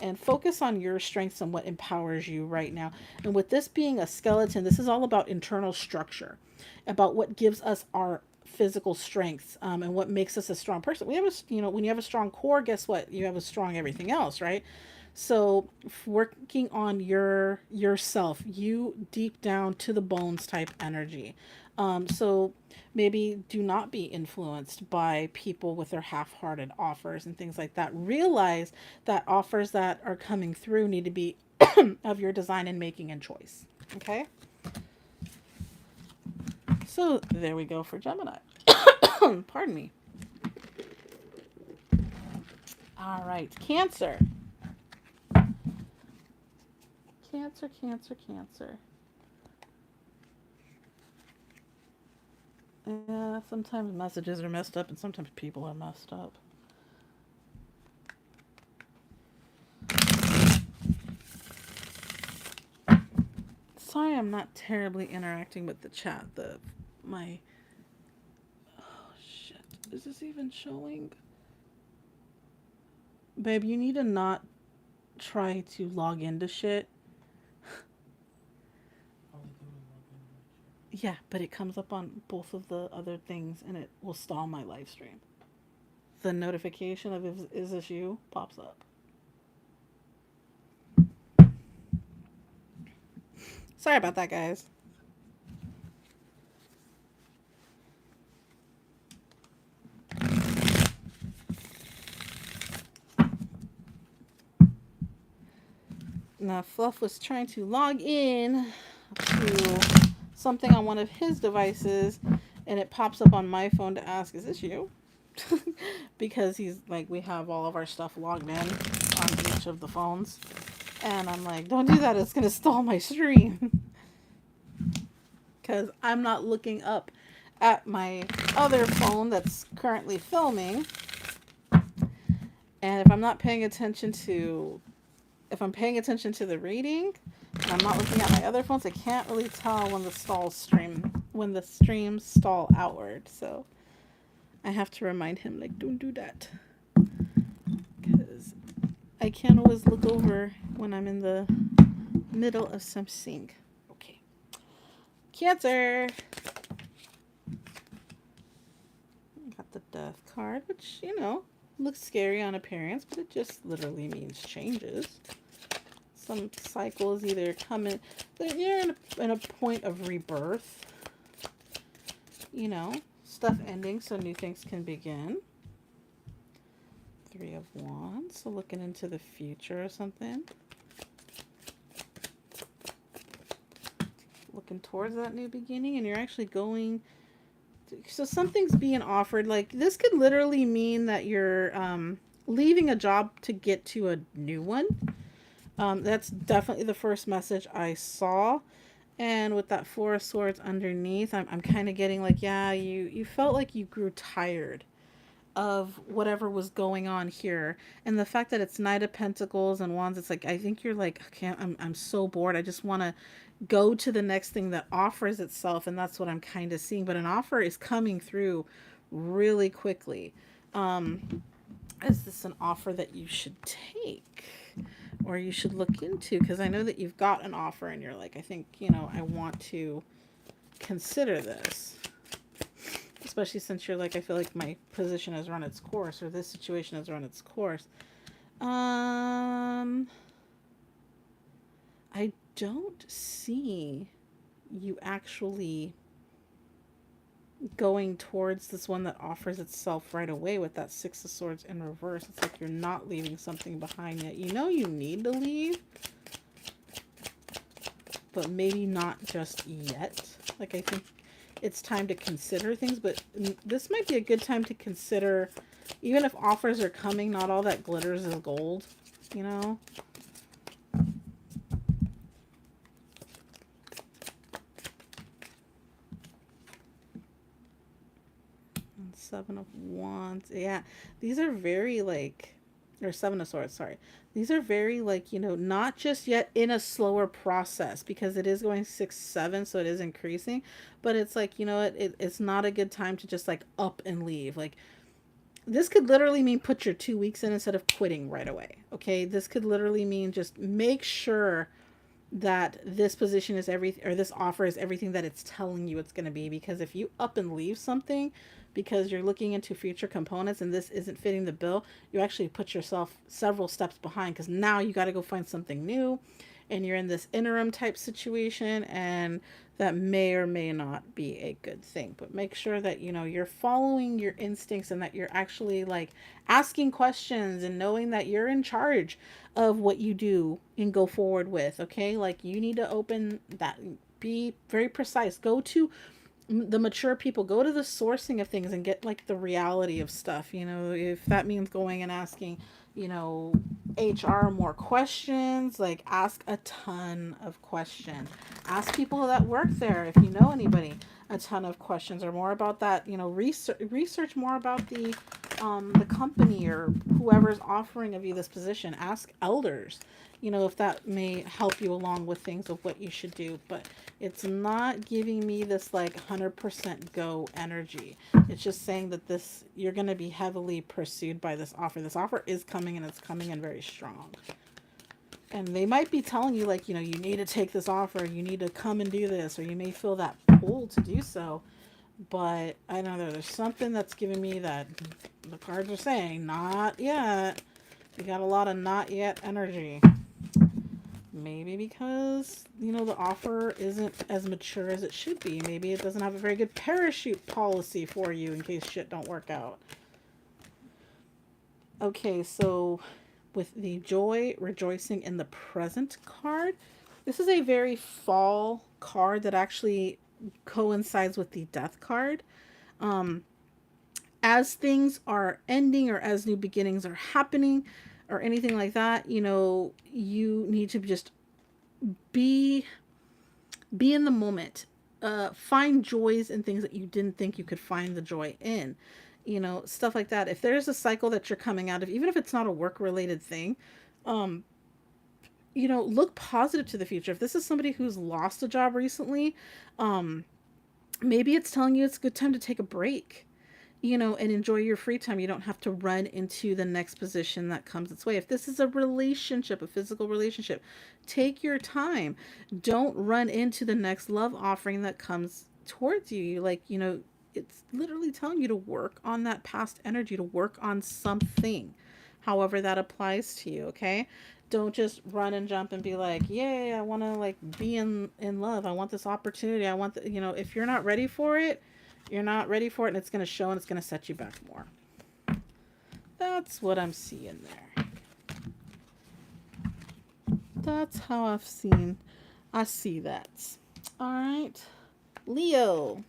and focus on your strengths and what empowers you right now. And with this being a skeleton, this is all about internal structure, about what gives us our physical strengths, and what makes us a strong person. We have when you have a strong core, guess what? You have a strong everything else, right? So working on yourself, you deep down to the bones type energy. So maybe do not be influenced by people with their half-hearted offers and things like that. Realize that offers that are coming through need to be of your design and making and choice. Okay? So there we go for Gemini. Pardon me. All right, Cancer. Cancer, Cancer, Cancer. Yeah, sometimes messages are messed up and sometimes people are messed up. Sorry, I'm not terribly interacting with the chat. My oh shit. Is this even showing? Babe, you need to not try to log into shit. Yeah, but it comes up on both of the other things and it will stall my live stream. The notification of is this you pops up. Sorry about that, guys. Now, Fluff was trying to log in to something on one of his devices, and it pops up on my phone to ask, is this you? Because he's like, we have all of our stuff logged in on each of the phones. And I'm like, don't do that. It's going to stall my stream. Because I'm not looking up at my other phone that's currently filming. And if I'm not paying attention to, if I'm paying attention to the reading, and I'm not looking at my other phones, I can't really tell when when the streams stall outward. So I have to remind him, like, don't do that. Because I can't always look over when I'm in the middle of something. Okay. Cancer. Got the death card, which, looks scary on appearance, but it just literally means changes. Some cycles either come in, you're in a point of rebirth. Stuff ending so new things can begin. 3 of Wands, so looking into the future or something. Looking towards that new beginning, and you're actually going so something's being offered. Like, this could literally mean that you're leaving a job to get to a new one. That's definitely the first message I saw. And with that 4 of Swords underneath, I'm kind of getting like, yeah, you felt like you grew tired of whatever was going on here. And the fact that it's Knight of Pentacles and Wands, it's like, I think you're like, okay, I'm so bored. I just want to go to the next thing that offers itself. And that's what I'm kind of seeing. But an offer is coming through really quickly. Is this an offer that you should take or you should look into? Because I know that you've got an offer and you're like, I think, I want to consider this. Especially since you're like, I feel like my position has run its course, or this situation has run its course. I don't see you actually going towards this one that offers itself right away with that Six of Swords in reverse. It's like you're not leaving something behind yet. You know you need to leave, but maybe not just yet. Like, I think it's time to consider things, but this might be a good time to consider, even if offers are coming, not all that glitters is gold, you know? And Seven of Wands. Yeah, these are very like, or Seven of Swords, sorry. These are very like, you know, not just yet, in a slower process, because it is going 6-7, so it is increasing, but it's like, you know, it's not a good time to just like up and leave. Like, this could literally mean put your 2 weeks in instead of quitting right away. Okay, this could literally mean just make sure that this position is everything, or this offer is everything that it's telling you it's going to be. Because if you up and leave something because you're looking into future components and this isn't fitting the bill, you actually put yourself several steps behind, because now you got to go find something new, and you're in this interim type situation, and that may or may not be a good thing. But make sure that, you know, you're following your instincts, and that you're actually like asking questions and knowing that you're in charge of what you do and go forward with. Okay, like, you need to open that, be very precise, go to the mature people, go to the sourcing of things and get like the reality of stuff. You know, if that means going and asking, you know, HR more questions, like, ask a ton of questions, ask people that work there, if you know anybody, a ton of questions, or more about that, you know, research more about the company or whoever's offering of you this position. Ask elders, you know, if that may help you along with things of what you should do. But it's not giving me this like 100% go energy. It's just saying that this, you're going to be heavily pursued by this offer. This offer is coming, and it's coming in very strong. And they might be telling you, like, you know, you need to take this offer, you need to come and do this, or you may feel that pull to do so. But I don't know, there's something that's giving me that the cards are saying, not yet. You got a lot of not yet energy. Maybe because, you know, the offer isn't as mature as it should be. Maybe it doesn't have a very good parachute policy for you in case shit don't work out. Okay, so with the joy, rejoicing in the present card, this is a very fall card that actually coincides with the death card. Um, as things are ending, or as new beginnings are happening, or anything like that, you know, you need to just be in the moment. Find joys in things that you didn't think you could find the joy in, you know, stuff like that. If there's a cycle that you're coming out of, even if it's not a work related thing, um you know, look positive to the future. If this is somebody who's lost a job recently, um maybe it's telling you it's a good time to take a break, you know, and enjoy your free time. You don't have to run into the next position that comes its way. If this is a relationship, a physical relationship, take your time. Don't run into the next love offering that comes towards you. Like, you know, it's literally telling you to work on that past energy, to work on something, however that applies to you, okay? Don't just run and jump and be like, yay, I want to like be in love. I want this opportunity. I want the, you know, if you're not ready for it, you're not ready for it, and it's going to show, and it's going to set you back more. That's what I'm seeing there. That's how I see that. All right. Leo.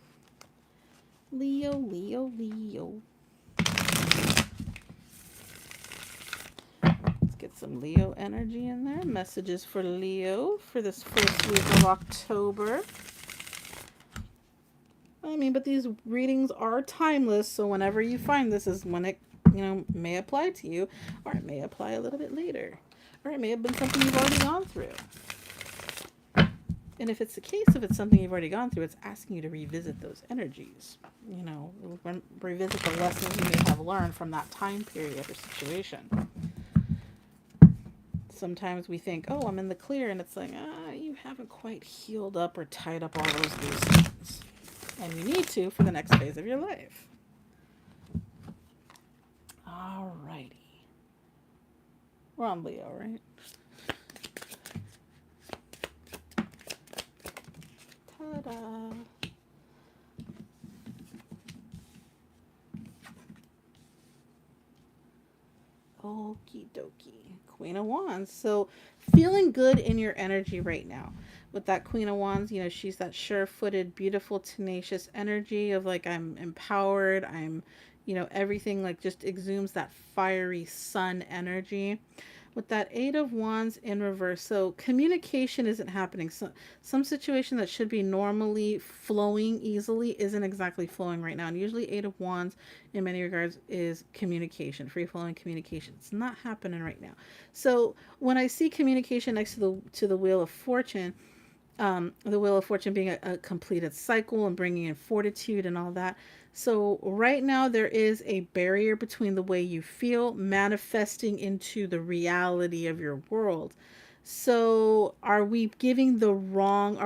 Leo. Let's get some Leo energy in there. Messages for Leo for this first week of October. I mean, but these readings are timeless, so whenever you find this is when it, you know, may apply to you, or it may apply a little bit later, or it may have been something you've already gone through. And if it's the case, if it's something you've already gone through, it's asking you to revisit those energies, you know, revisit the lessons you may have learned from that time period or situation. Sometimes we think, oh, I'm in the clear, and it's like, you haven't quite healed up or tied up all those loose ends. And you need to for the next phase of your life. Alrighty. We're on Leo, right? Ta-da. Okie dokie. Queen of Wands. So feeling good in your energy right now. With that Queen of Wands, you know, she's that sure-footed, beautiful, tenacious energy of like I'm empowered, I'm, you know, everything like just exudes that fiery sun energy. With that Eight of Wands in reverse, so communication isn't happening. So some situation that should be normally flowing easily isn't exactly flowing right now. And usually Eight of Wands in many regards is communication, free flowing communication. It's not happening right now. So when I see communication next to the Wheel of Fortune, the Wheel of Fortune being a completed cycle and bringing in fortitude and all that. So, right now, there is a barrier between the way you feel manifesting into the reality of your world. So, are we giving the wrong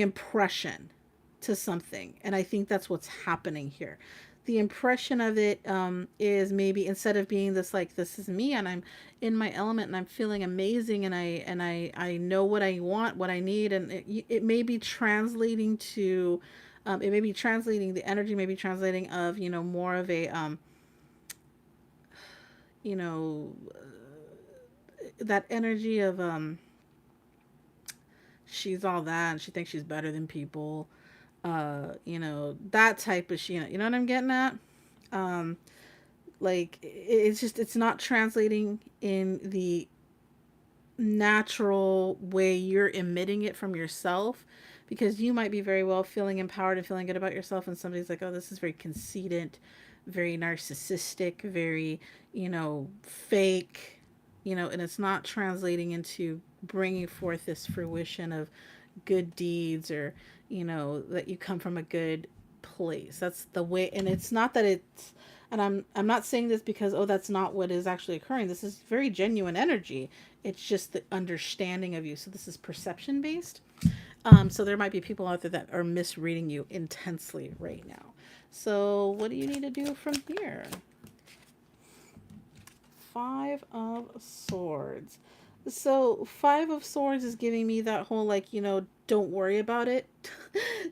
impression to something? And I think that's what's happening here. The impression of it is maybe instead of being this like this is me and I'm in my element and I'm feeling amazing and I know what I want, what I need, and it may be translating to it may be translating the energy may be translating of more of a you know that energy of she's all that and she thinks she's better than people, that type of shit. You know what I'm getting at? Um, like it's just it's not translating in the natural way you're emitting it from yourself, because you might be very well feeling empowered and feeling good about yourself, and somebody's like, oh, this is very conceited, very narcissistic, very fake, and it's not translating into bringing forth this fruition of good deeds, or that you come from a good place. That's the way. And it's not that it's and I'm not saying this because that's not what is actually occurring. This is very genuine energy. It's just the understanding of you. So this is perception based. So there might be people out there that are misreading you intensely right now. So what do you need to do from here? Five of Swords. So Five of Swords is giving me that whole like, don't worry about it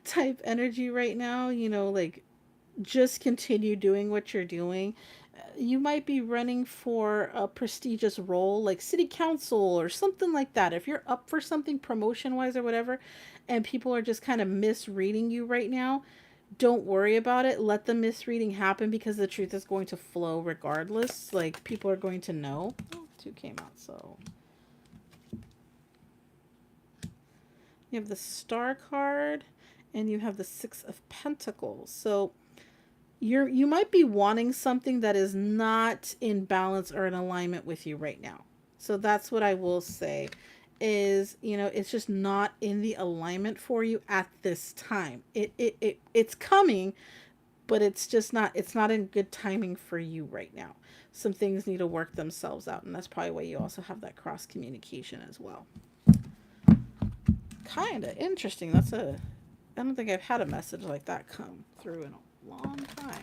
type energy right now. Like just continue doing what you're doing. You might be running for a prestigious role like city council or something like that. If you're up for something promotion wise or whatever, and people are just kind of misreading you right now, don't worry about it. Let the misreading happen, because the truth is going to flow regardless. Like people are going to know. Oh, two came out. So you have the Star card and you have the Six of Pentacles. So you might be wanting something that is not in balance or in alignment with you right now. So that's what I will say is, it's just not in the alignment for you at this time. It's coming, but it's not in good timing for you right now. Some things need to work themselves out, and that's probably why you also have that cross communication as well. Kind of interesting. I don't think I've had a message like that come through in a long time.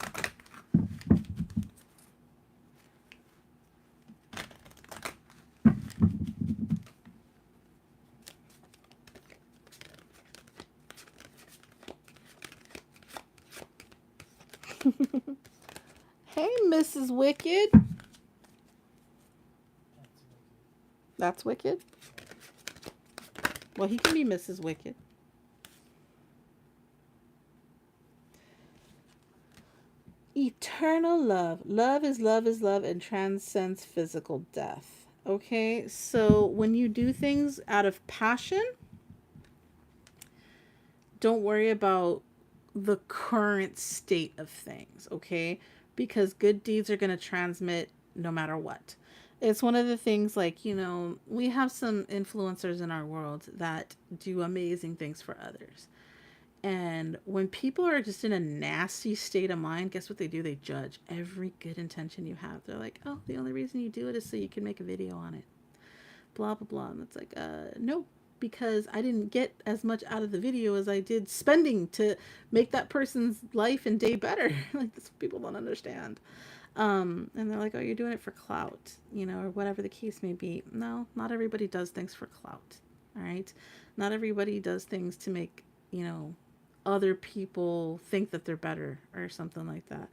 Hey, Mrs. Wicked. That's Wicked? Well, he can be Mrs. Wicked. Eternal love. Love is love is love and transcends physical death. Okay, so when you do things out of passion, don't worry about the current state of things, okay? Because good deeds are going to transmit no matter what. It's one of the things, like, we have some influencers in our world that do amazing things for others. And when people are just in a nasty state of mind, guess what they do? They judge every good intention you have. They're like, oh, the only reason you do it is so you can make a video on it. Blah, blah, blah. And it's like, no, because I didn't get as much out of the video as I did spending to make that person's life and day better. Like, this people don't understand. And they're like, oh, you're doing it for clout, or whatever the case may be. No, not everybody does things for clout. All right. Not everybody does things to make, you know, other people think that they're better or something like that.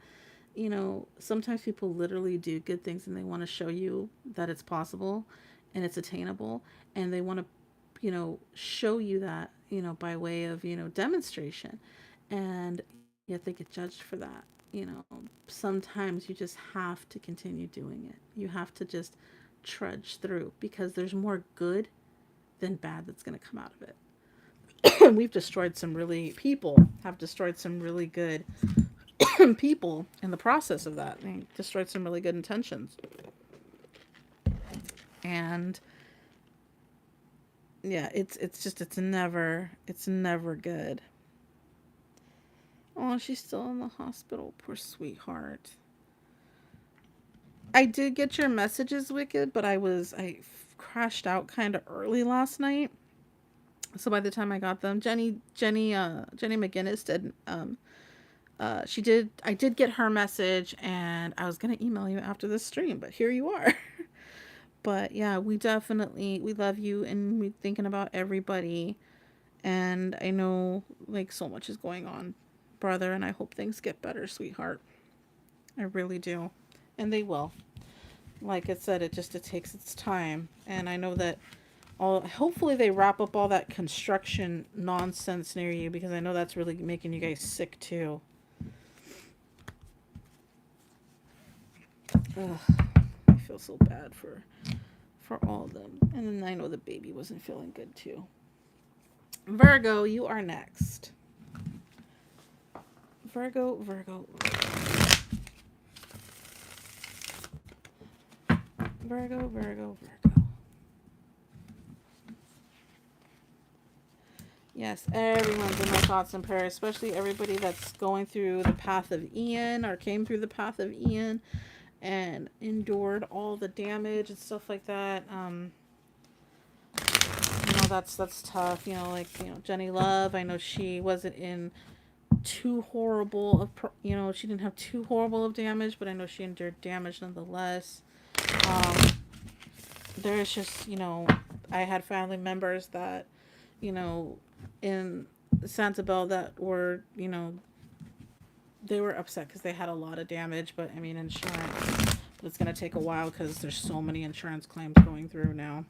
You know, sometimes people literally do good things and they want to show you that it's possible and it's attainable, and they want to, you know, show you that, you know, by way of, you know, demonstration. And yet they get judged for that. You know, sometimes you just have to continue doing it. You have to just trudge through because there's more good than bad that's going to come out of it. We've destroyed some really, people have destroyed some really good people in the process of that. They destroyed some really good intentions. And yeah, it's just it's never good. Oh, she's still in the hospital, poor sweetheart. I did get your messages, Wicked, but I crashed out kind of early last night. So by the time I got them, Jenny McGinnis did she did I did get her message, and I was going to email you after this stream, but here you are. But yeah, we love you, and we thinking about everybody. And I know like so much is going on, brother, and I hope things get better, sweetheart. I really do. And they will. Like I said, it takes its time. And I know that all hopefully they wrap up all that construction nonsense near you, because I know that's really making you guys sick too. Ugh, I feel so bad for all of them. And then I know the baby wasn't feeling good too. Virgo, you are next. Virgo. Virgo. Yes, everyone's in my thoughts and prayers, especially everybody that's going through the path of Ian or came through the path of Ian and endured all the damage and stuff like that. That's tough. Jenny Love. I know she wasn't in too horrible of, she didn't have too horrible of damage, but I know she endured damage nonetheless. Um, there's just, I had family members that, you know, in Santabel that were, they were upset because they had a lot of damage, but I mean, insurance, but it's going to take a while because there's so many insurance claims going through now.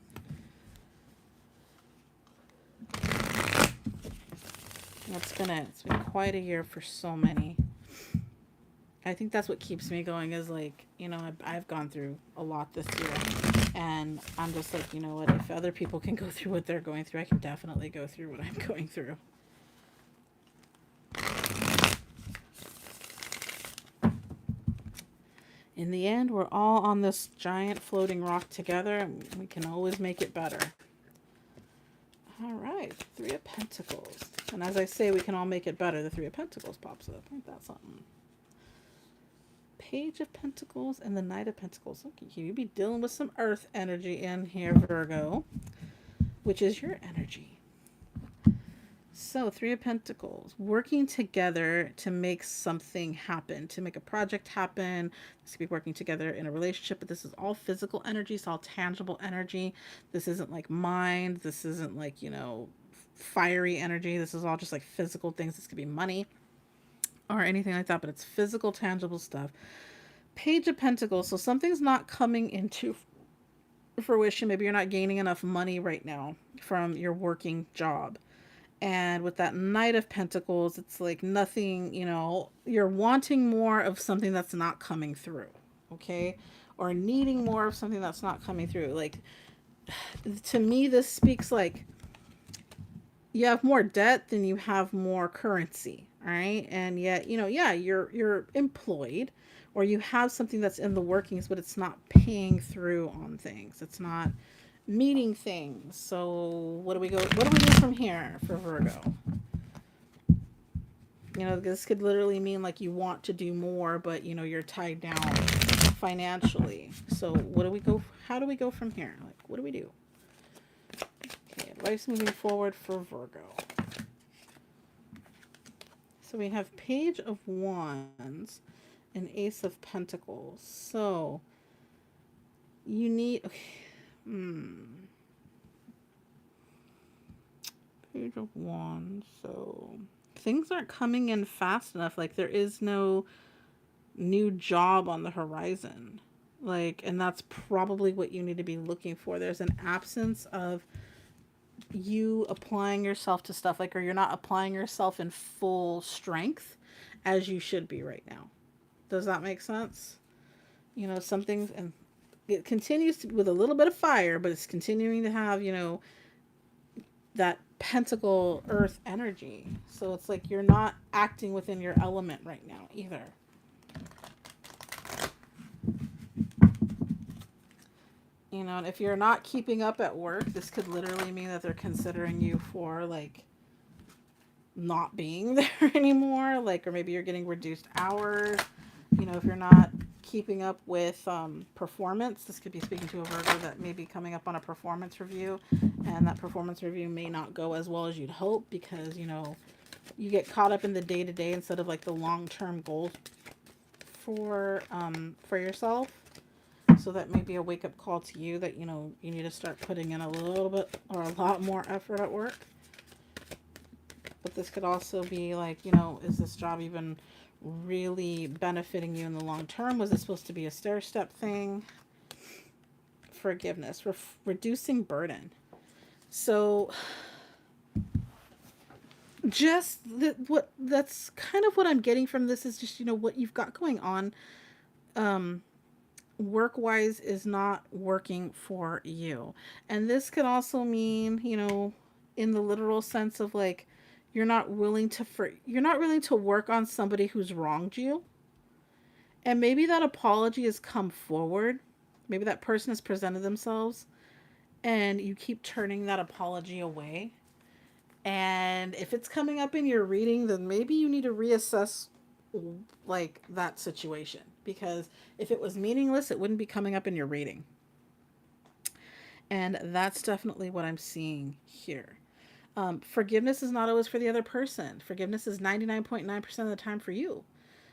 It's been quite a year for so many. I think that's what keeps me going is like, I've gone through a lot this year, and I'm just like, you know what, if other people can go through what they're going through, I can definitely go through what I'm going through. In the end, we're all on this giant floating rock together, and we can always make it better. All right, Three of Pentacles. And as I say, we can all make it better. The Three of Pentacles pops up. Ain't that something? Page of Pentacles and the Knight of Pentacles. Okay, you be dealing with some earth energy in here, Virgo, which is your energy. So, Three of Pentacles, working together to make something happen, to make a project happen. This could be working together in a relationship, but this is all physical energy. It's all tangible energy. This isn't like mind. This isn't like, fiery energy. This is all just like physical things. This could be money or anything like that, but it's physical, tangible stuff. Page of Pentacles. So something's not coming into fruition. Maybe you're not gaining enough money right now from your working job. And with that Knight of Pentacles, it's like nothing, you're wanting more of something that's not coming through, okay? Or needing more of something that's not coming through. Like, to me, this speaks like you have more debt than you have more currency, all right? And yet, you're employed, or you have something that's in the workings, but it's not paying through on things. It's not meeting things. So what do we do from here for Virgo? This could literally mean like you want to do more, but you're tied down financially. So how do we go from here? Like, what do we do? Okay, advice moving forward for Virgo. So we have Page of Wands and Ace of Pentacles. So you need, Page of Wands. So things aren't coming in fast enough. Like there is no new job on the horizon. Like, and that's probably what you need to be looking for. There's an absence of you applying yourself to stuff, like, or you're not applying yourself in full strength as you should be right now. Does that make sense? You know, some things, and it continues to, with a little bit of fire, but it's continuing to have, you know, that pentacle earth energy. So it's like you're not acting within your element right now either. You know, and if you're not keeping up at work, this could literally mean that they're considering you for like not being there anymore. Like, or maybe you're getting reduced hours. You know, if you're not keeping up with performance, this could be speaking to a Virgo that may be coming up on a performance review, and that performance review may not go as well as you'd hope because, you know, you get caught up in the day-to-day instead of like the long-term goals for yourself. So that may be a wake-up call to you that, you know, you need to start putting in a little bit or a lot more effort at work. But this could also be like, you know, is this job even really benefiting you in the long term? Was it supposed to be a stair-step thing? Forgiveness, reducing burden. So just that's kind of what I'm getting from this is just, you know, what you've got going on work-wise is not working for you. And this could also mean, you know, in the literal sense of like you're not willing to work on somebody who's wronged you. And maybe that apology has come forward. Maybe that person has presented themselves and you keep turning that apology away. And if it's coming up in your reading, then maybe you need to reassess like that situation, because if it was meaningless, it wouldn't be coming up in your reading. And that's definitely what I'm seeing here. Forgiveness is not always for the other person. Forgiveness is 99.9% of the time for you.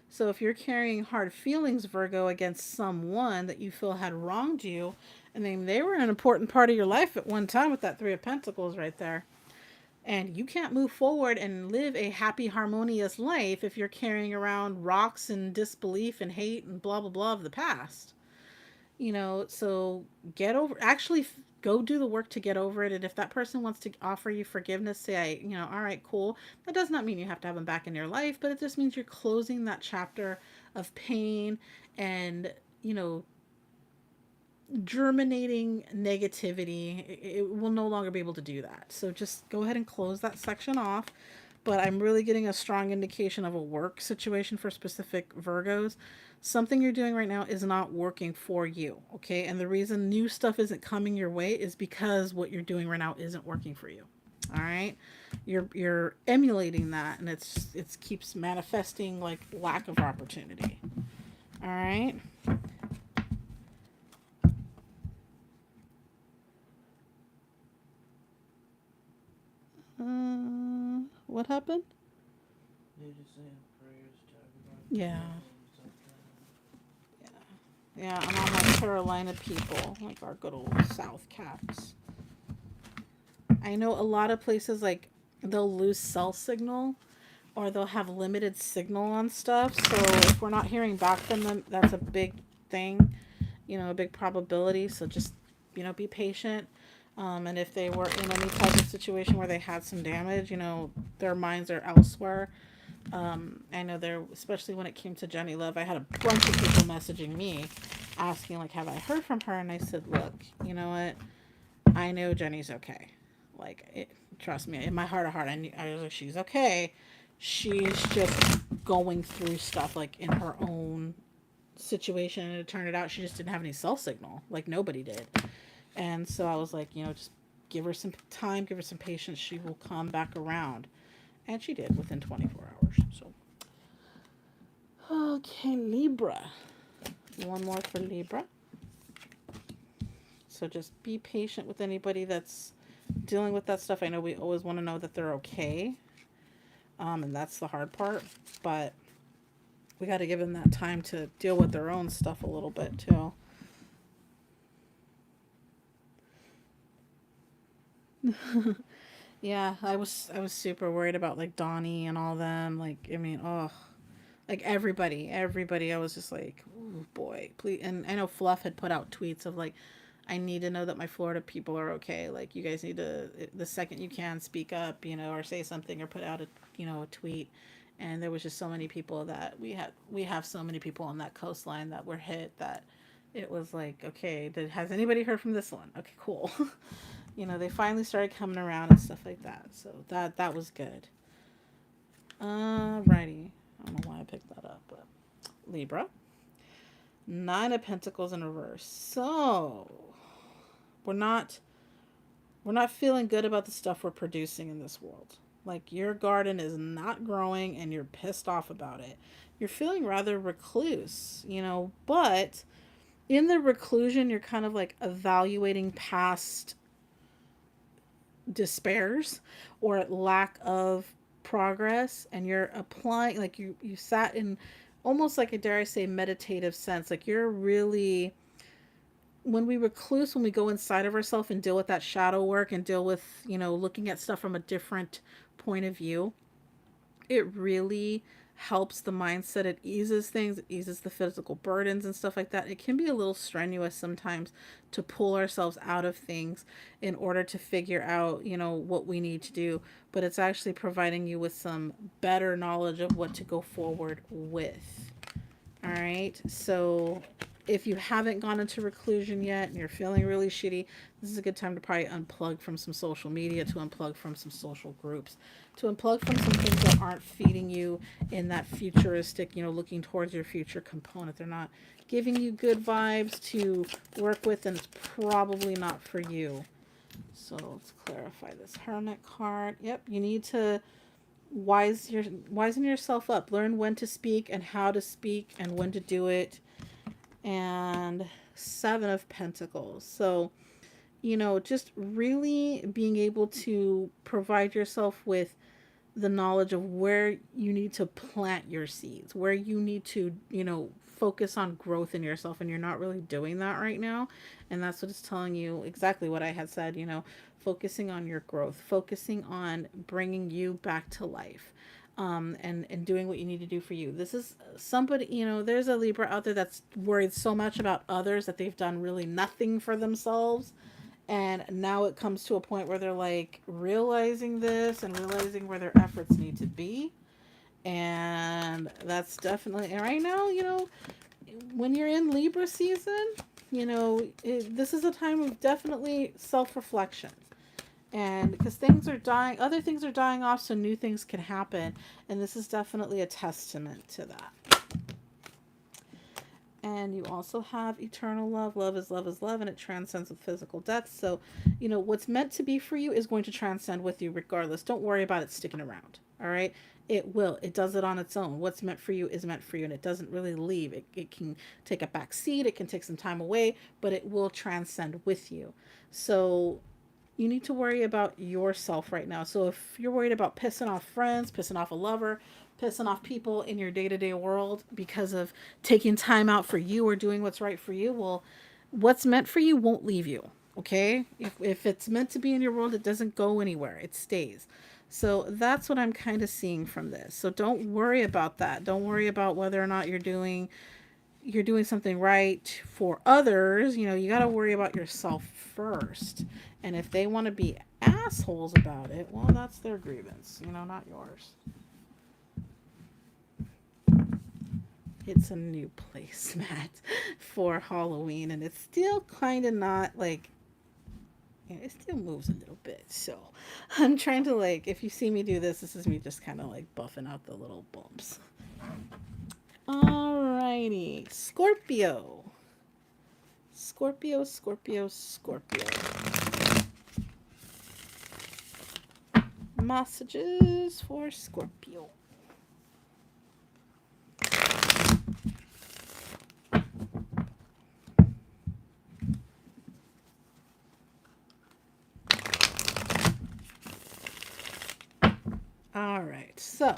So if you're carrying hard feelings, Virgo, against someone that you feel had wronged you, and then they were an important part of your life at one time with that Three of Pentacles right there, and you can't move forward and live a happy, harmonious life if you're carrying around rocks and disbelief and hate and blah, blah, blah of the past. You know, so actually go do the work to get over it. And if that person wants to offer you forgiveness, say, you know, all right, cool. That does not mean you have to have them back in your life, but it just means you're closing that chapter of pain and, you know, germinating negativity. It will no longer be able to do that. So just go ahead and close that section off. But I'm really getting a strong indication of a work situation for specific Virgos. Something you're doing right now is not working for you, okay? And the reason new stuff isn't coming your way is because what you're doing right now isn't working for you. All right? You're emulating that, and it keeps manifesting like lack of opportunity. All right? What happened? They're just saying prayers to everybody. Yeah. Yeah, I'm on my Carolina people, like our good old South Caps. I know a lot of places, like, they'll lose cell signal or they'll have limited signal on stuff. So if we're not hearing back from them, that's a big thing, you know, a big probability. So just, you know, be patient. And if they were in any type of situation where they had some damage, you know, their minds are elsewhere. I know there, especially when it came to Jenny Love, I had a bunch of people messaging me asking, like, have I heard from her? And I said, look, you know what? I know Jenny's okay. Like, trust me, in my heart of heart, I was like, she's okay. She's just going through stuff, like, in her own situation. And it turned out she just didn't have any cell signal. Like, nobody did. And so I was like, you know, just give her some time, give her some patience. She will come back around. And she did within 24 hours. So, okay, Libra. One more for Libra. So just be patient with anybody that's dealing with that stuff. I know we always want to know that they're okay. And that's the hard part. But we got to give them that time to deal with their own stuff a little bit, too. Yeah, I was super worried about like Donnie and all them. Like, I mean, oh, like everybody. I was just like, oh boy, please. And I know Fluff had put out tweets of like, I need to know that my Florida people are okay. Like, you guys need to, the second you can, speak up, or say something or put out a, a tweet. And there was just so many people that we have so many people on that coastline that were hit that it was like, okay, has anybody heard from this one? Okay, cool. They finally started coming around and stuff like that. So that was good. Righty. I don't know why I picked that up, but Libra. Nine of Pentacles in reverse. So we're not we're not feeling good about the stuff we're producing in this world. Like, your garden is not growing and you're pissed off about it. You're feeling rather recluse, but in the reclusion, you're kind of like evaluating past despairs or lack of progress, and you're applying, like, you sat in almost like a, dare I say, meditative sense. Like, you're really, when we recluse, when we go inside of ourselves and deal with that shadow work and deal with, looking at stuff from a different point of view, it really helps the mindset. It eases things, it eases the physical burdens and stuff like that. It can be a little strenuous sometimes to pull ourselves out of things in order to figure out, what we need to do. But it's actually providing you with some better knowledge of what to go forward with. All right. So if you haven't gone into reclusion yet and you're feeling really shitty, this is a good time to probably unplug from some social media, to unplug from some social groups, to unplug from some things that aren't feeding you in that futuristic, looking towards your future component. They're not giving you good vibes to work with, and it's probably not for you. So let's clarify this Hermit card. Yep, you need to wisen yourself up. Learn when to speak and how to speak and when to do it. And Seven of Pentacles. So, just really being able to provide yourself with the knowledge of where you need to plant your seeds, where you need to, focus on growth in yourself, and you're not really doing that right now. And that's what it's telling you, exactly what I had said, focusing on your growth, focusing on bringing you back to life. And doing what you need to do for you. This is somebody, there's a Libra out there that's worried so much about others that they've done really nothing for themselves. And now it comes to a point where they're like realizing this and realizing where their efforts need to be. And that's definitely, and right now, when you're in Libra season, this is a time of definitely self-reflection. And because things are dying, other things are dying off, so new things can happen. And this is definitely a testament to that. And you also have eternal love. Love is love is love, and it transcends with physical death. So, what's meant to be for you is going to transcend with you regardless. Don't worry about it sticking around. All right? It will. It does it on its own. What's meant for you is meant for you, and it doesn't really leave. It can take a back seat. It can take some time away, but it will transcend with you. So, you need to worry about yourself right now. So if you're worried about pissing off friends, pissing off a lover, pissing off people in your day-to-day world because of taking time out for you or doing what's right for you, well, what's meant for you won't leave you. Okay? If it's meant to be in your world, it doesn't go anywhere. It stays. So that's what I'm kind of seeing from this. So don't worry about that. Don't worry about whether or not you're doing something right for others. You got to worry about yourself first. And if they want to be assholes about it, well, that's their grievance, not yours. It's a new placemat for Halloween, and it's still kind of not like, it still moves a little bit. So I'm trying to, like, if you see me do this, this is me just kind of like buffing out the little bumps. Alrighty. Scorpio. Scorpio, Scorpio, Scorpio. Messages for Scorpio. Alright, so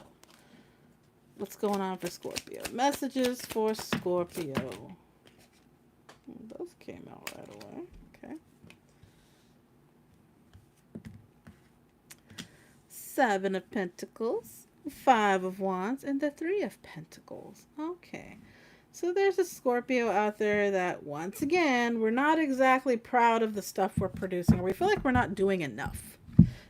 what's going on for Scorpio? Messages for Scorpio. Those came out right away. Okay. Seven of Pentacles, Five of Wands, and the Three of Pentacles. Okay. So there's a Scorpio out there that, once again, we're not exactly proud of the stuff we're producing, or we feel like we're not doing enough.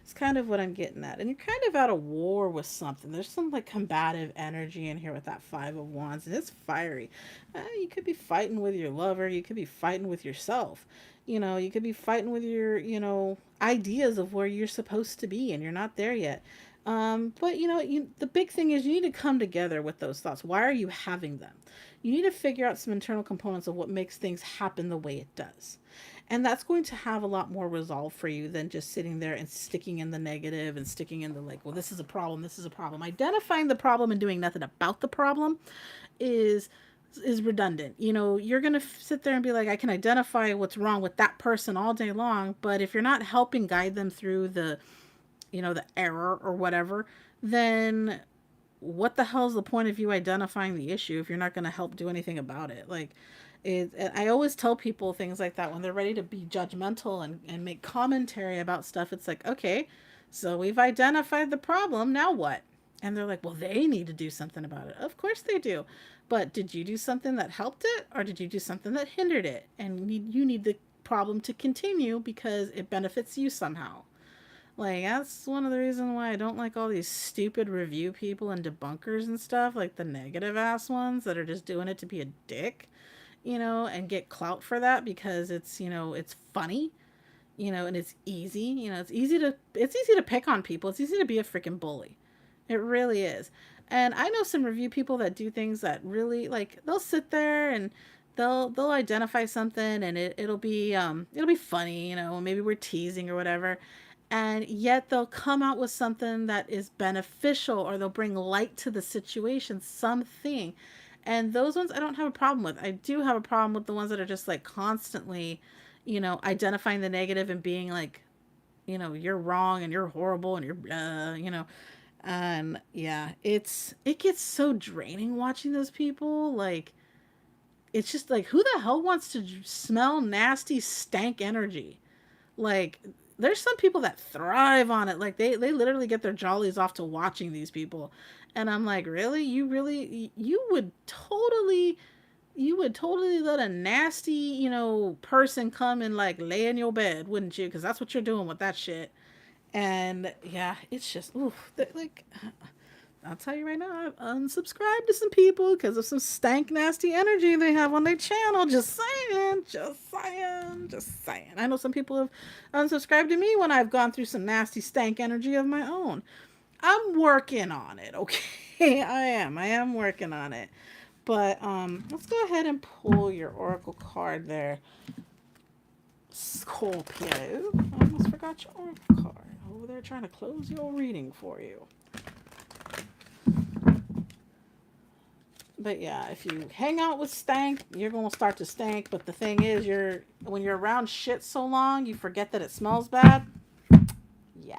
It's kind of what I'm getting at. And you're kind of at a war with something. There's some like combative energy in here with that Five of Wands, and it's fiery. You could be fighting with your lover. You could be fighting with yourself. You could be fighting with your, ideas of where you're supposed to be, and you're not there yet. But the big thing is you need to come together with those thoughts. Why are you having them? You need to figure out some internal components of what makes things happen the way it does. And that's going to have a lot more resolve for you than just sitting there and sticking in the negative and sticking in the like, well, this is a problem, this is a problem. Identifying the problem and doing nothing about the problem is redundant. You're going to sit there and be like, I can identify what's wrong with that person all day long, but if you're not helping guide them through the error or whatever, then what the hell is the point of you identifying the issue if you're not going to help do anything about it? I always tell people things like that when they're ready to be judgmental and make commentary about stuff. It's like, okay, so we've identified the problem. Now what? And they're like, well, they need to do something about it. Of course they do. But did you do something that helped it, or did you do something that hindered it? And you need the problem to continue because it benefits you somehow. Like, that's one of the reasons why I don't like all these stupid review people and debunkers and stuff, like the negative ass ones that are just doing it to be a dick, and get clout for that because it's funny, and it's easy. It's easy to pick on people. It's easy to be a freaking bully. It really is. And I know some review people that do things that really, like, they'll sit there and they'll identify something, and it'll be funny, maybe we're teasing or whatever. And yet they'll come out with something that is beneficial, or they'll bring light to the situation, something. And those ones I don't have a problem with. I do have a problem with the ones that are just like constantly, identifying the negative and being like, you're wrong and you're horrible and you're, and yeah, it gets so draining watching those people. Like, it's just like, who the hell wants to smell nasty stank energy? Like, there's some people that thrive on it. Like, they literally get their jollies off to watching these people. And I'm like, really? You would totally let a nasty, person come and like lay in your bed, wouldn't you? Because that's what you're doing with that shit. And yeah, it's just, oof, like, I'll tell you right now, I've unsubscribed to some people because of some stank, nasty energy they have on their channel. Just saying, just saying, just saying. I know some people have unsubscribed to me when I've gone through some nasty, stank energy of my own. I'm working on it, okay? I am working on it. But let's go ahead and pull your oracle card there, Scorpio. I almost forgot your oracle card. Over there trying to close your reading for you. But yeah, if you hang out with stank, you're going to start to stink. But the thing is, when you're around shit so long, you forget that it smells bad. Yeah.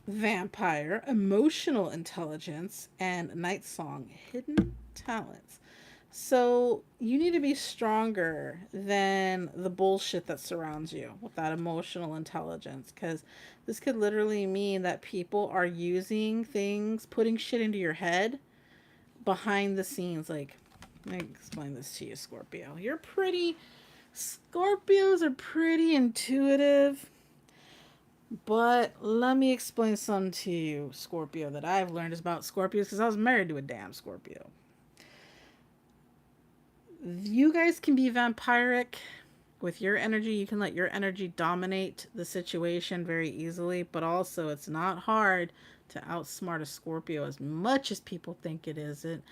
Vampire, emotional intelligence, and night song, hidden talents. So you need to be stronger than the bullshit that surrounds you with that emotional intelligence, because this could literally mean that people are using things, putting shit into your head behind the scenes. Like, let me explain this to you, Scorpio. Scorpios are pretty intuitive. But let me explain something to you, Scorpio, that I've learned about Scorpios because I was married to a damn Scorpio. You guys can be vampiric with your energy. You can let your energy dominate the situation very easily, but also it's not hard to outsmart a Scorpio as much as people think it is. It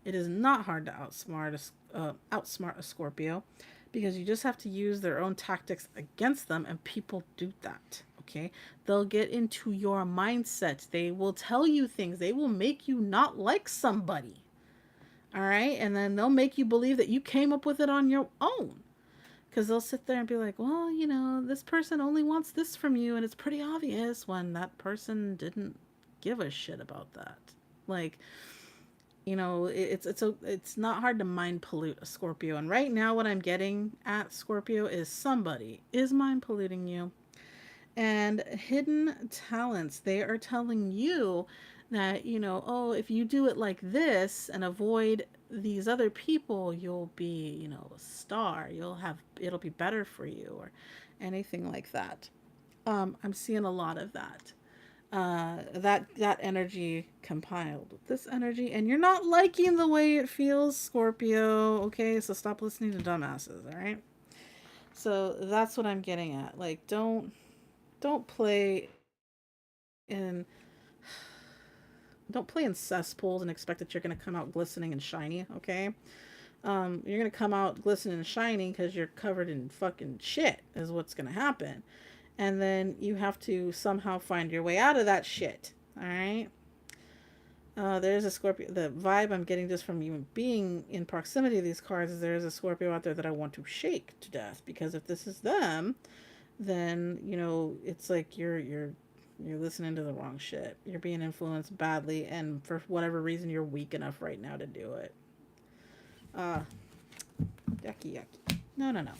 is not hard to outsmart a Scorpio, because you just have to use their own tactics against them, and people do that. Okay, they'll get into your mindset. They will tell you things. They will make you not like somebody. All right, and then they'll make you believe that you came up with it on your own. Because they'll sit there and be like, well, this person only wants this from you, and it's pretty obvious, when that person didn't give a shit about that. Like, it's not hard to mind pollute a Scorpio. And right now what I'm getting at, Scorpio, is somebody is mind polluting you. And hidden talents, they are telling you that, oh, if you do it like this and avoid these other people, you'll be, a star. It'll be better for you, or anything like that. I'm seeing a lot of that. That energy compiled with this energy, and you're not liking the way it feels, Scorpio. Okay, so stop listening to dumbasses. All right. So that's what I'm getting at. Like, don't play in don't play in cesspools and expect that you're going to come out glistening and shiny. Okay. You're going to come out glistening and shiny because you're covered in fucking shit, is what's going to happen. And then you have to somehow find your way out of that shit. All right. There's a Scorpio. The vibe I'm getting just from even being in proximity to these cards is there's a Scorpio out there that I want to shake to death, because if this is them, then it's like you're listening to the wrong shit. You're being influenced badly, and for whatever reason, you're weak enough right now to do it. Yucky, yucky. No, no, no.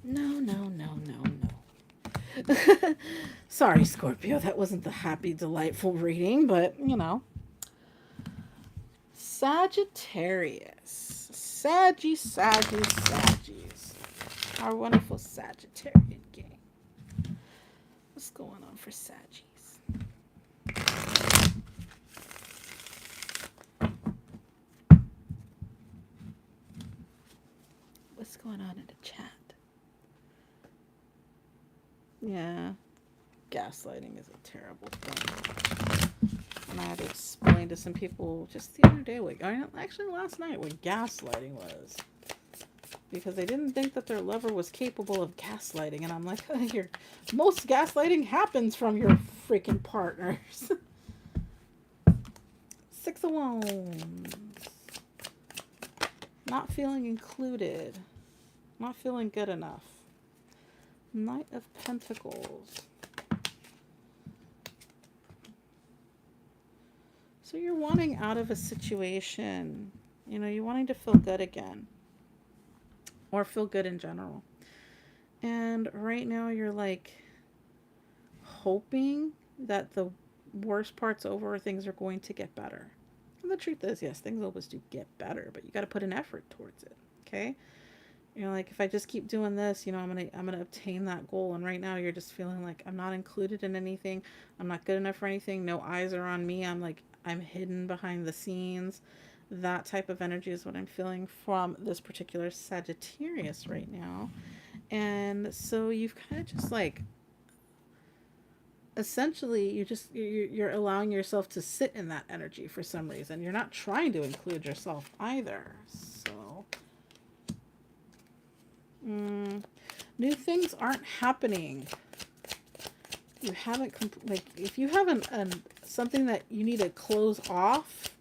No, no, no, no, no. Sorry, Scorpio. That wasn't the happy, delightful reading, but, Sagittarius. Saggies. Our wonderful Sagittarian gang. What's going on for Saggies? What's going on in the chat? Yeah, gaslighting is a terrible thing. And I had to explain to some people just the other day, actually last night, what gaslighting was. Because they didn't think that their lover was capable of gaslighting. And I'm like, most gaslighting happens from your freaking partners. Six of Wands. Not feeling included. Not feeling good enough. Knight of Pentacles. So you're wanting out of a situation. You're wanting to feel good again. Or feel good in general. And right now you're like hoping that the worst part's over, or things are going to get better. And the truth is, yes, things always do get better, but you got to put an effort towards it. Okay. Like, if I just keep doing this, I'm gonna obtain that goal. And right now you're just feeling like I'm not included in anything. I'm not good enough for anything. No eyes are on me. I'm hidden behind the scenes. That type of energy is what I'm feeling from this particular Sagittarius right now. And so you've kind of just like, essentially, you're allowing yourself to sit in that energy for some reason. You're not trying to include yourself either. So new things aren't happening. You haven't if you have something that you need to close off,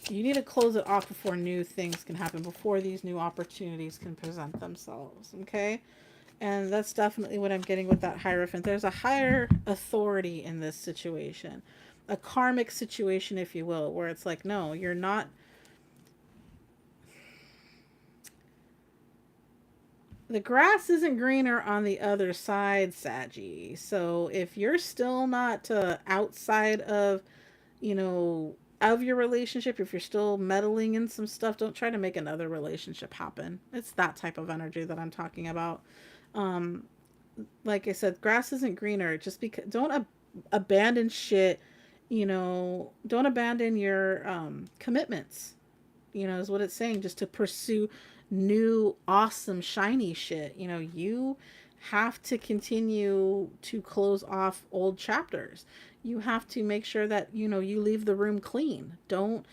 you need to close it off before new things can happen, before these new opportunities can present themselves. Okay. And that's definitely what I'm getting with that Hierophant. There's a higher authority in this situation, a karmic situation, if you will, where it's like, no, you're not. The grass isn't greener on the other side, Saggy. So if you're still not outside of, of your relationship, if you're still meddling in some stuff, don't try to make another relationship happen. It's that type of energy that I'm talking about. Like I said, grass isn't greener. Just because, don't abandon shit. Don't abandon your commitments. Is what it's saying. Just to pursue new, awesome, shiny shit. You have to continue to close off old chapters. You have to make sure that you leave the room clean. Don't.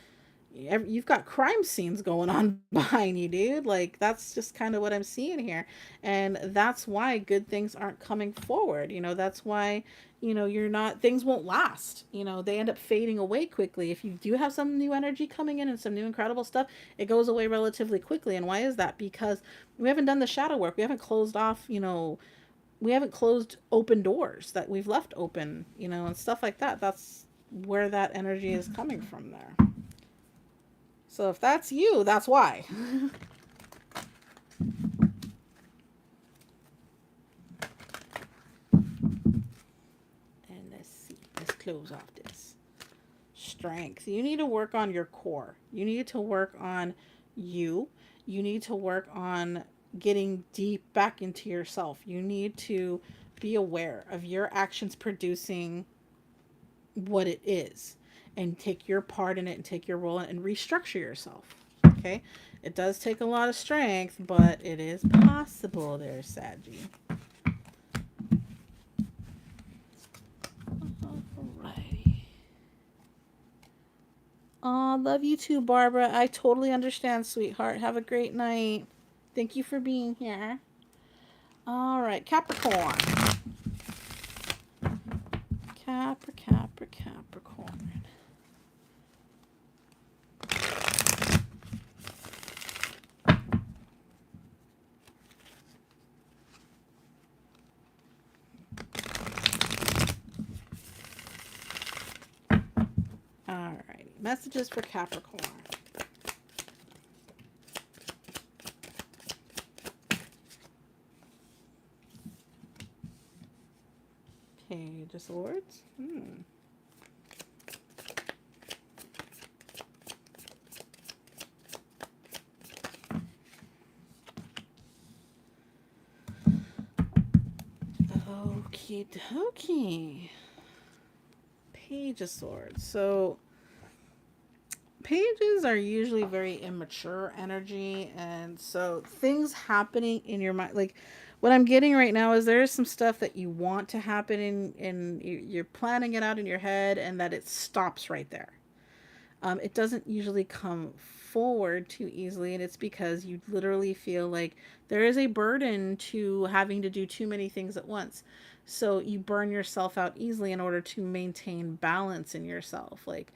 You've got crime scenes going on behind you, dude. Like, that's just kind of what I'm seeing here. And that's why good things aren't coming forward. That's why, you're not, things won't last. They end up fading away quickly. If you do have some new energy coming in and some new incredible stuff, it goes away relatively quickly. And why is that? Because we haven't done the shadow work. We haven't closed off, we haven't closed open doors that we've left open, and stuff like that. That's where that energy is coming from there. So if that's you, that's why. close off this. Strength. You need to work on your core. You need to work on you. You need to work on getting deep back into yourself. You need to be aware of your actions producing what it is and take your part in it and take your role in it and restructure yourself. Okay? It does take a lot of strength, but it is possible there, Saggy. Alrighty. Aw, love you too, Barbara. I totally understand, sweetheart. Have a great night. Thank you for being here. All right, Capricorn. Capricorn. All right, messages for Capricorn. Page of Swords. Okie dokie. Page of Swords. So pages are usually very immature energy, and so things happening in your mind, like what I'm getting right now is there's some stuff that you want to happen in you're planning it out in your head, and that it stops right there. It doesn't usually come forward too easily, and it's because you literally feel like there is a burden to having to do too many things at once. So you burn yourself out easily in order to maintain balance in yourself. Like,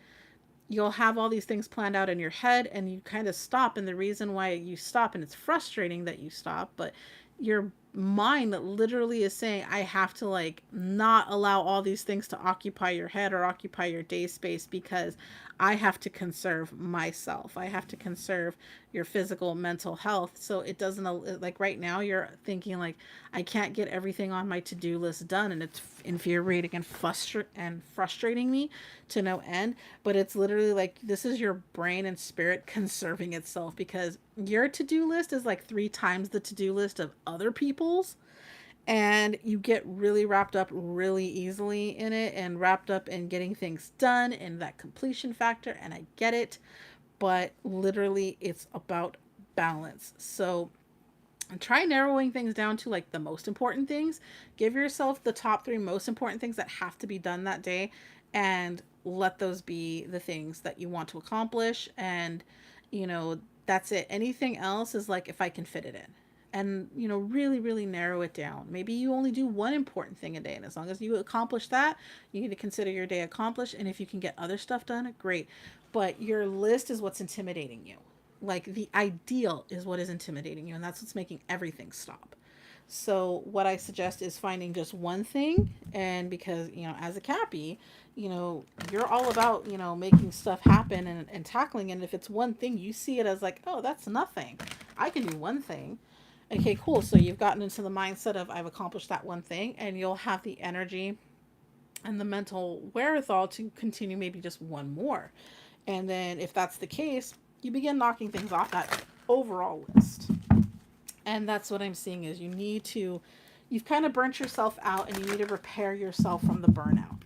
you'll have all these things planned out in your head and you kind of stop, and the reason why you stop, and it's frustrating that you stop, but your mind that literally is saying, I have to like not allow all these things to occupy your head or occupy your day space, because I have to conserve myself. I have to conserve your physical, mental health. So it doesn't, like right now you're thinking like, I can't get everything on my to-do list done, and it's infuriating and frustrating me to no end. But it's literally like, this is your brain and spirit conserving itself, because your to-do list is like 3 times the to-do list of other people's, and you get really wrapped up really easily in it, and wrapped up in getting things done and that completion factor, and I get it, but literally it's about balance. So try narrowing things down to like the most important things. Give yourself the top 3 most important things that have to be done that day, and let those be the things that you want to accomplish. And that's it. Anything else is like, if I can fit it in, and really, really narrow it down. Maybe you only do one important thing a day, and as long as you accomplish that, you need to consider your day accomplished. And if you can get other stuff done, great. But your list is what's intimidating you. Like, the ideal is what is intimidating you, and that's what's making everything stop. So what I suggest is finding just one thing, and because as a Cappy, you're all about making stuff happen, and tackling. And if it's one thing, you see it as like, oh, that's nothing, I can do one thing. Okay, cool. So you've gotten into the mindset of, I've accomplished that one thing, and you'll have the energy and the mental wherewithal to continue maybe just one more. And then if that's the case, you begin knocking things off that overall list. And that's what I'm seeing is you've kind of burnt yourself out, and you need to repair yourself from the burnout.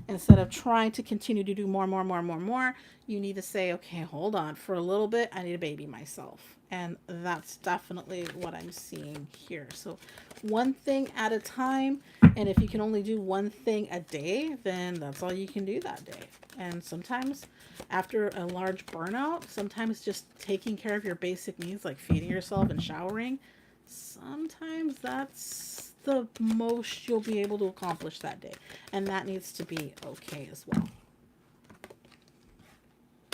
Instead of trying to continue to do more, you need to say, okay, hold on for a little bit. I need to baby myself. And that's definitely what I'm seeing here. So one thing at a time. And if you can only do one thing a day, then that's all you can do that day. And sometimes after a large burnout, sometimes just taking care of your basic needs, like feeding yourself and showering, sometimes that's the most you'll be able to accomplish that day. And that needs to be okay as well.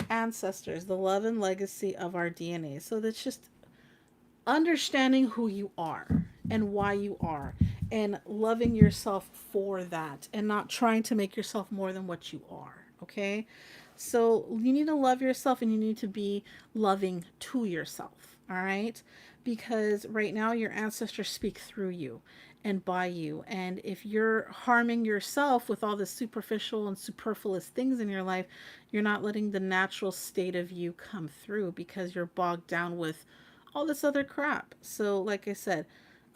Ancestors, the love and legacy of our DNA. So that's just understanding who you are and why you are, and loving yourself for that, and not trying to make yourself more than what you are. Okay? So you need to love yourself, and you need to be loving to yourself. All right? because right now your ancestors speak through you and by you. And if you're harming yourself with all the superficial and superfluous things in your life, you're not letting the natural state of you come through because you're bogged down with all this other crap. So, like I said,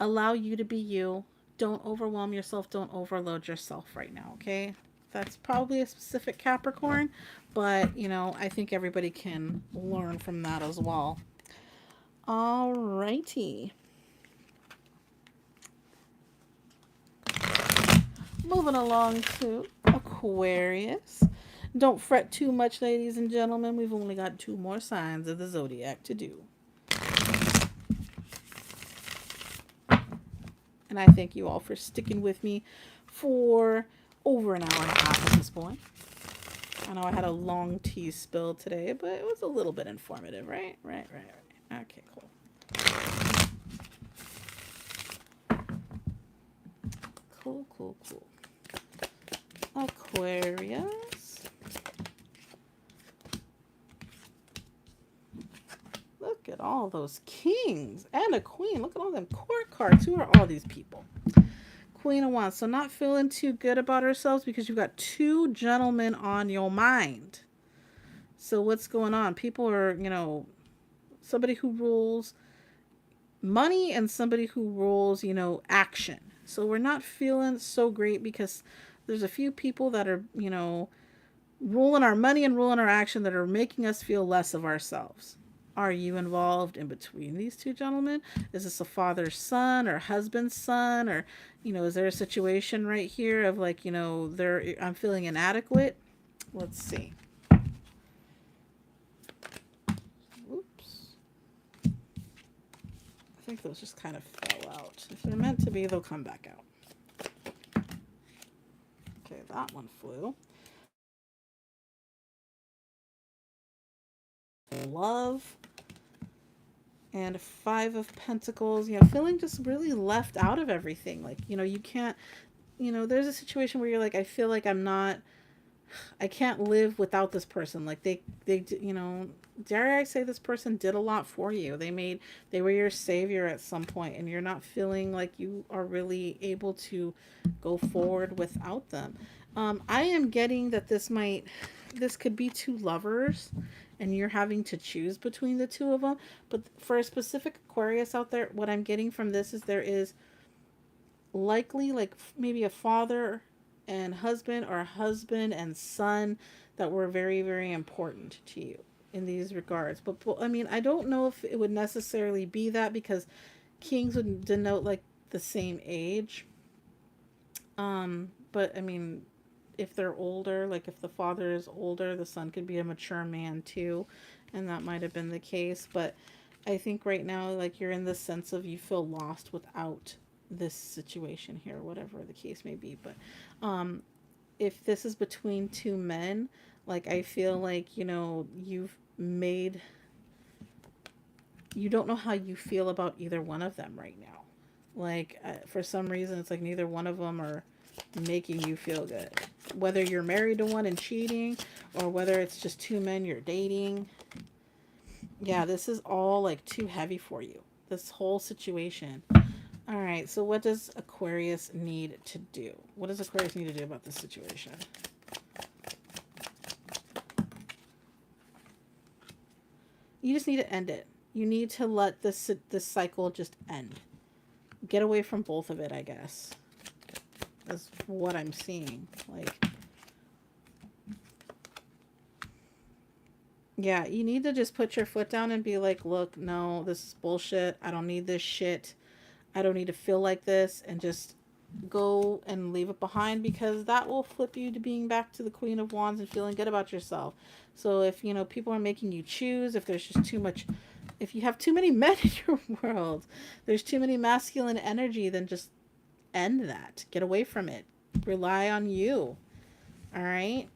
allow you to be you. Don't overwhelm yourself. Don't overload yourself right now, okay? That's probably a specific Capricorn, but I think everybody can learn from that as well. Alrighty. Moving along to Aquarius. Don't fret too much, ladies and gentlemen. We've only got 2 more signs of the zodiac to do. And I thank you all for sticking with me for over an hour and a half at this point. I know I had a long tea spill today, but it was a little bit informative, right? Right. Okay, cool. Cool. Aquarius. Look at all those kings and a queen. Look at all them court cards. Who are all these people? Queen of Wands. So not feeling too good about ourselves because you've got 2 gentlemen on your mind. So what's going on? People are, somebody who rules money and somebody who rules, action. So we're not feeling so great because there's a few people that are, ruling our money and ruling our action that are making us feel less of ourselves. Are you involved in between these 2 gentlemen? Is this a father's son or husband's son? Or, is there a situation right here of like, I'm feeling inadequate? Let's see. Oops. I think those just kind of fell out. If they're meant to be, they'll come back out. Okay, that one flew. Love. And 5 of Pentacles, feeling just really left out of everything. Like, you can't, there's a situation where you're like, I feel like I can't live without this person. Like they, dare I say this person did a lot for you. They were your savior at some point and you're not feeling like you are really able to go forward without them. I am getting that this could be 2 lovers and you're having to choose between the 2 of them. But for a specific Aquarius out there, what I'm getting from this is there is likely like maybe a father and husband or a husband and son that were very, very important to you in these regards. But I mean, I don't know if it would necessarily be that because kings would denote like the same age. But I mean, if they're older, like if the father is older, the son could be a mature man too, and that might have been the case. But I think right now, like you're in the sense of you feel lost without this situation here, whatever the case may be. But if this is between 2 men, like I feel like you don't know how you feel about either one of them right now. Like for some reason, it's like neither one of them are making you feel good. Whether you're married to one and cheating, or whether it's just 2 men you're dating. Yeah, this is all like too heavy for you. This whole situation. All right, so what does Aquarius need to do? What does Aquarius need to do about this situation? You just need to end it. You need to let this cycle just end. Get away from both of it, I guess. That's what I'm seeing. Like, yeah, you need to just put your foot down and be like, look, no, this is bullshit. I don't need this shit. I don't need to feel like this, and just go and leave it behind, because that will flip you to being back to the Queen of Wands and feeling good about yourself. So if, people are making you choose, if there's just too much, if you have too many men in your world, there's too many masculine energy, then just end that. Get away from it. Rely on you. All right?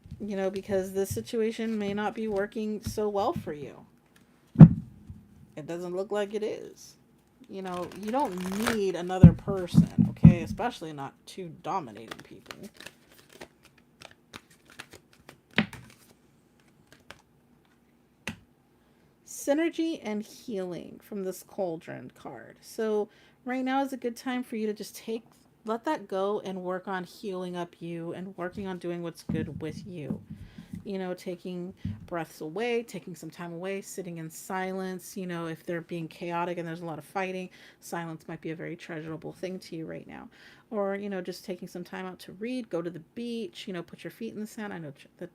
Because this situation may not be working so well for you. It doesn't look like it is. You don't need another person, okay? Especially not 2 dominating people. synergy and healing from this cauldron card. So right now is a good time for you to just let that go and work on healing up you and working on doing what's good with you. Taking breaths away, taking some time away, sitting in silence. If they're being chaotic and there's a lot of fighting, silence might be a very treasurable thing to you right now. Or, just taking some time out to read, go to the beach, put your feet in the sand. I know that,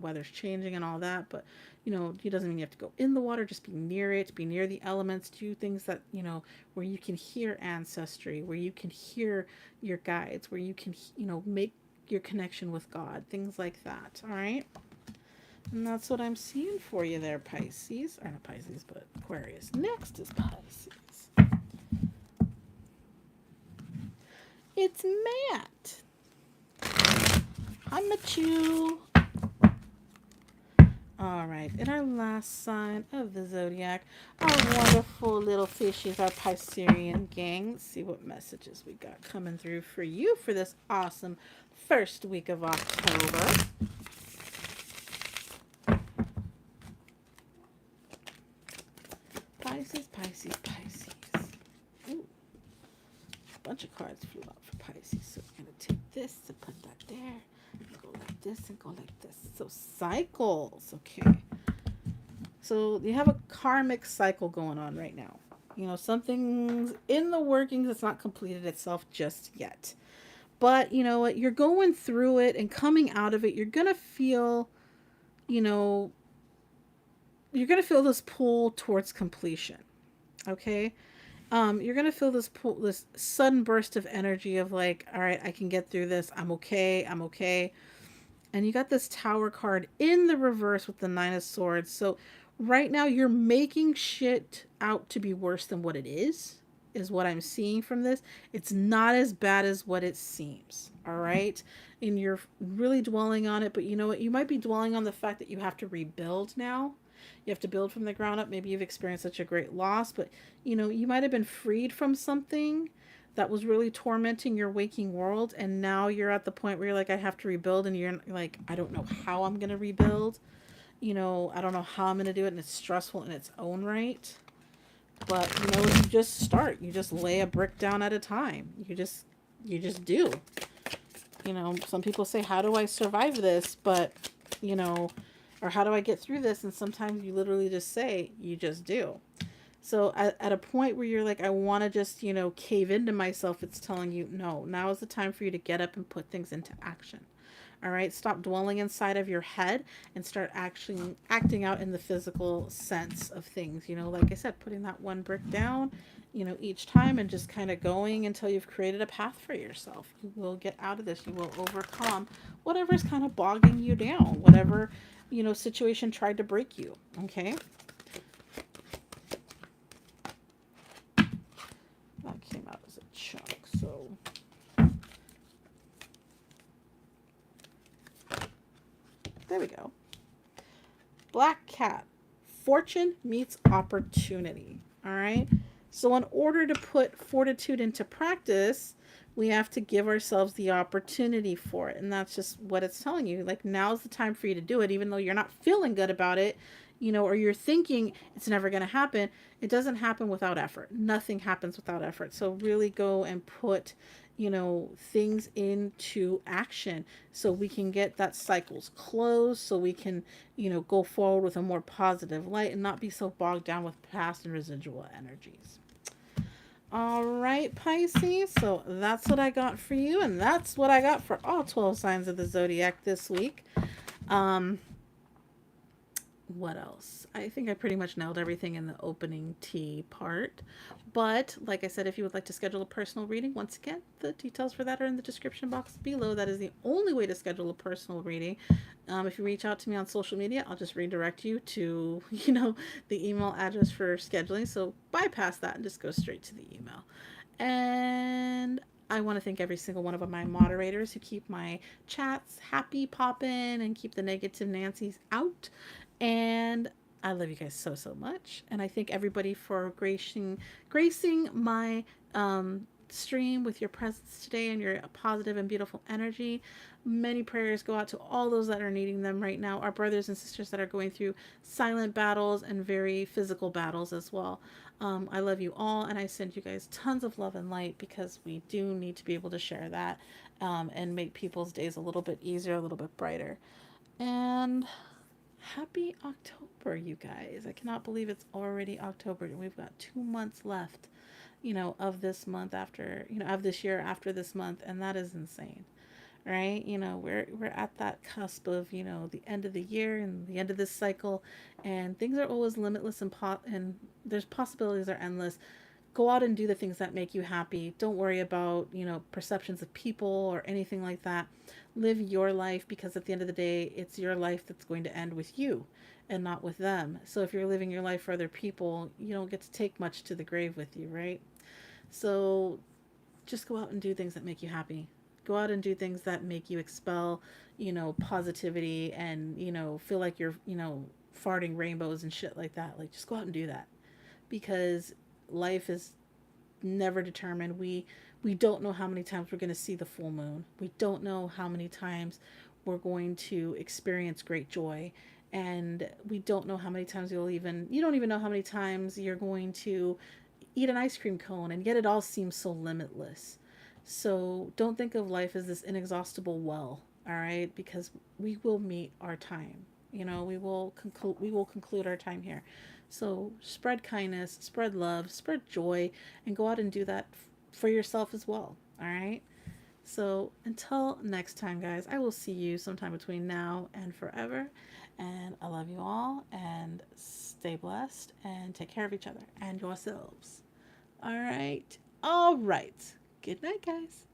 weather's changing and all that, but, it doesn't mean you have to go in the water, just be near it, be near the elements, do things that, where you can hear ancestry, where you can hear your guides, where you can, make your connection with God, things like that. All right. And that's what I'm seeing for you there, Pisces. Or not Pisces, but Aquarius. Next is Pisces. It's Matt. Hi, Machu. All right. And our last sign of the zodiac, our wonderful little fishies, our Piscean gang. Let's see what messages we got coming through for you for this awesome first week of October. Pisces, Pisces, Pisces. Ooh. A bunch of cards flew out for Pisces. So we're going to take this and put that there. And go like this and go like this. So cycles. Okay. So you have a karmic cycle going on right now. Something's in the workings. It's not completed itself just yet. But you know what? You're going through it and coming out of it. You're going to feel, you're going to feel this pull towards completion. Okay. You're going to feel this pull, this sudden burst of energy of like, all right, I can get through this. I'm okay. I'm okay. And you got this Tower card in the reverse with the Nine of Swords. So right now you're making shit out to be worse than what it is what I'm seeing from this. It's not as bad as what it seems. All right. And you're really dwelling on it. But you know what? You might be dwelling on the fact that you have to rebuild now. You have to build from the ground up. Maybe you've experienced such a great loss, but you might have been freed from something that was really tormenting your waking world. And now you're at the point where you're like, I have to rebuild. And you're like, I don't know how I'm going to rebuild. I don't know how I'm going to do it. And it's stressful in its own right. But, you just start. You just lay a brick down at a time. You just do. Some people say, how do I survive this? But, or how do I get through this? And sometimes you literally just say, you just do. So at a point where you're like, I want to just, cave into myself, it's telling you, no, now is the time for you to get up and put things into action. All right. Stop dwelling inside of your head and start actually acting out in the physical sense of things. Like I said, putting that one brick down, each time and just kind of going until you've created a path for yourself. You will get out of this. You will overcome whatever's kind of bogging you down, whatever, situation tried to break you. Okay. That came out as a chunk. So. There we go. Black cat. Fortune meets opportunity. All right. So in order to put fortitude into practice, we have to give ourselves the opportunity for it. And that's just what it's telling you. Like, now's the time for you to do it, even though you're not feeling good about it, or you're thinking it's never going to happen. It doesn't happen without effort. Nothing happens without effort. So really go and put, things into action so we can get that cycles closed, so we can, go forward with a more positive light and not be so bogged down with past and residual energies. All right, Pisces. So that's what I got for you. And that's what I got for all 12 signs of the zodiac this week. What else? I think I pretty much nailed everything in the opening tea part. But like I said, if you would like to schedule a personal reading, once again, the details for that are in the description box below. That is the only way to schedule a personal reading. If you reach out to me on social media, I'll just redirect you to, the email address for scheduling. So bypass that and just go straight to the email. And I want to thank every single one of my moderators who keep my chats happy popping and keep the negative Nancy's out. And I love you guys so much. And I thank everybody for gracing my stream with your presence today and your positive and beautiful energy. Many prayers go out to all those that are needing them right now, our brothers and sisters that are going through silent battles and very physical battles as well. I love you all, and I send you guys tons of love and light, because we do need to be able to share that, and make people's days a little bit easier, a little bit brighter. And happy October, you guys. I cannot believe it's already October, and we've got 2 months left, of this month after, of this year after this month, and that is insane, right? We're at that cusp of, the end of the year and the end of this cycle, and things are always limitless, and there's possibilities are endless. Go out and do the things that make you happy. Don't worry about, perceptions of people or anything like that. Live your life, because at the end of the day, it's your life that's going to end with you and not with them. So if you're living your life for other people, you don't get to take much to the grave with you, right? So just go out and do things that make you happy. Go out and do things that make you expel, positivity, and, feel like you're, farting rainbows and shit like that. Like, just go out and do that, because life is never determined. We don't know how many times we're going to see the full moon. We don't know how many times we're going to experience great joy, and we don't know how many times you don't even know how many times you're going to eat an ice cream cone, and yet it all seems so limitless. So don't think of life as this inexhaustible well, all right? Because we will meet our time. We will conclude our time here. So spread kindness, spread love, spread joy, and go out and do that for yourself as well. All right. So until next time, guys, I will see you sometime between now and forever. And I love you all, and stay blessed, and take care of each other and yourselves. All right. All right. Good night, guys.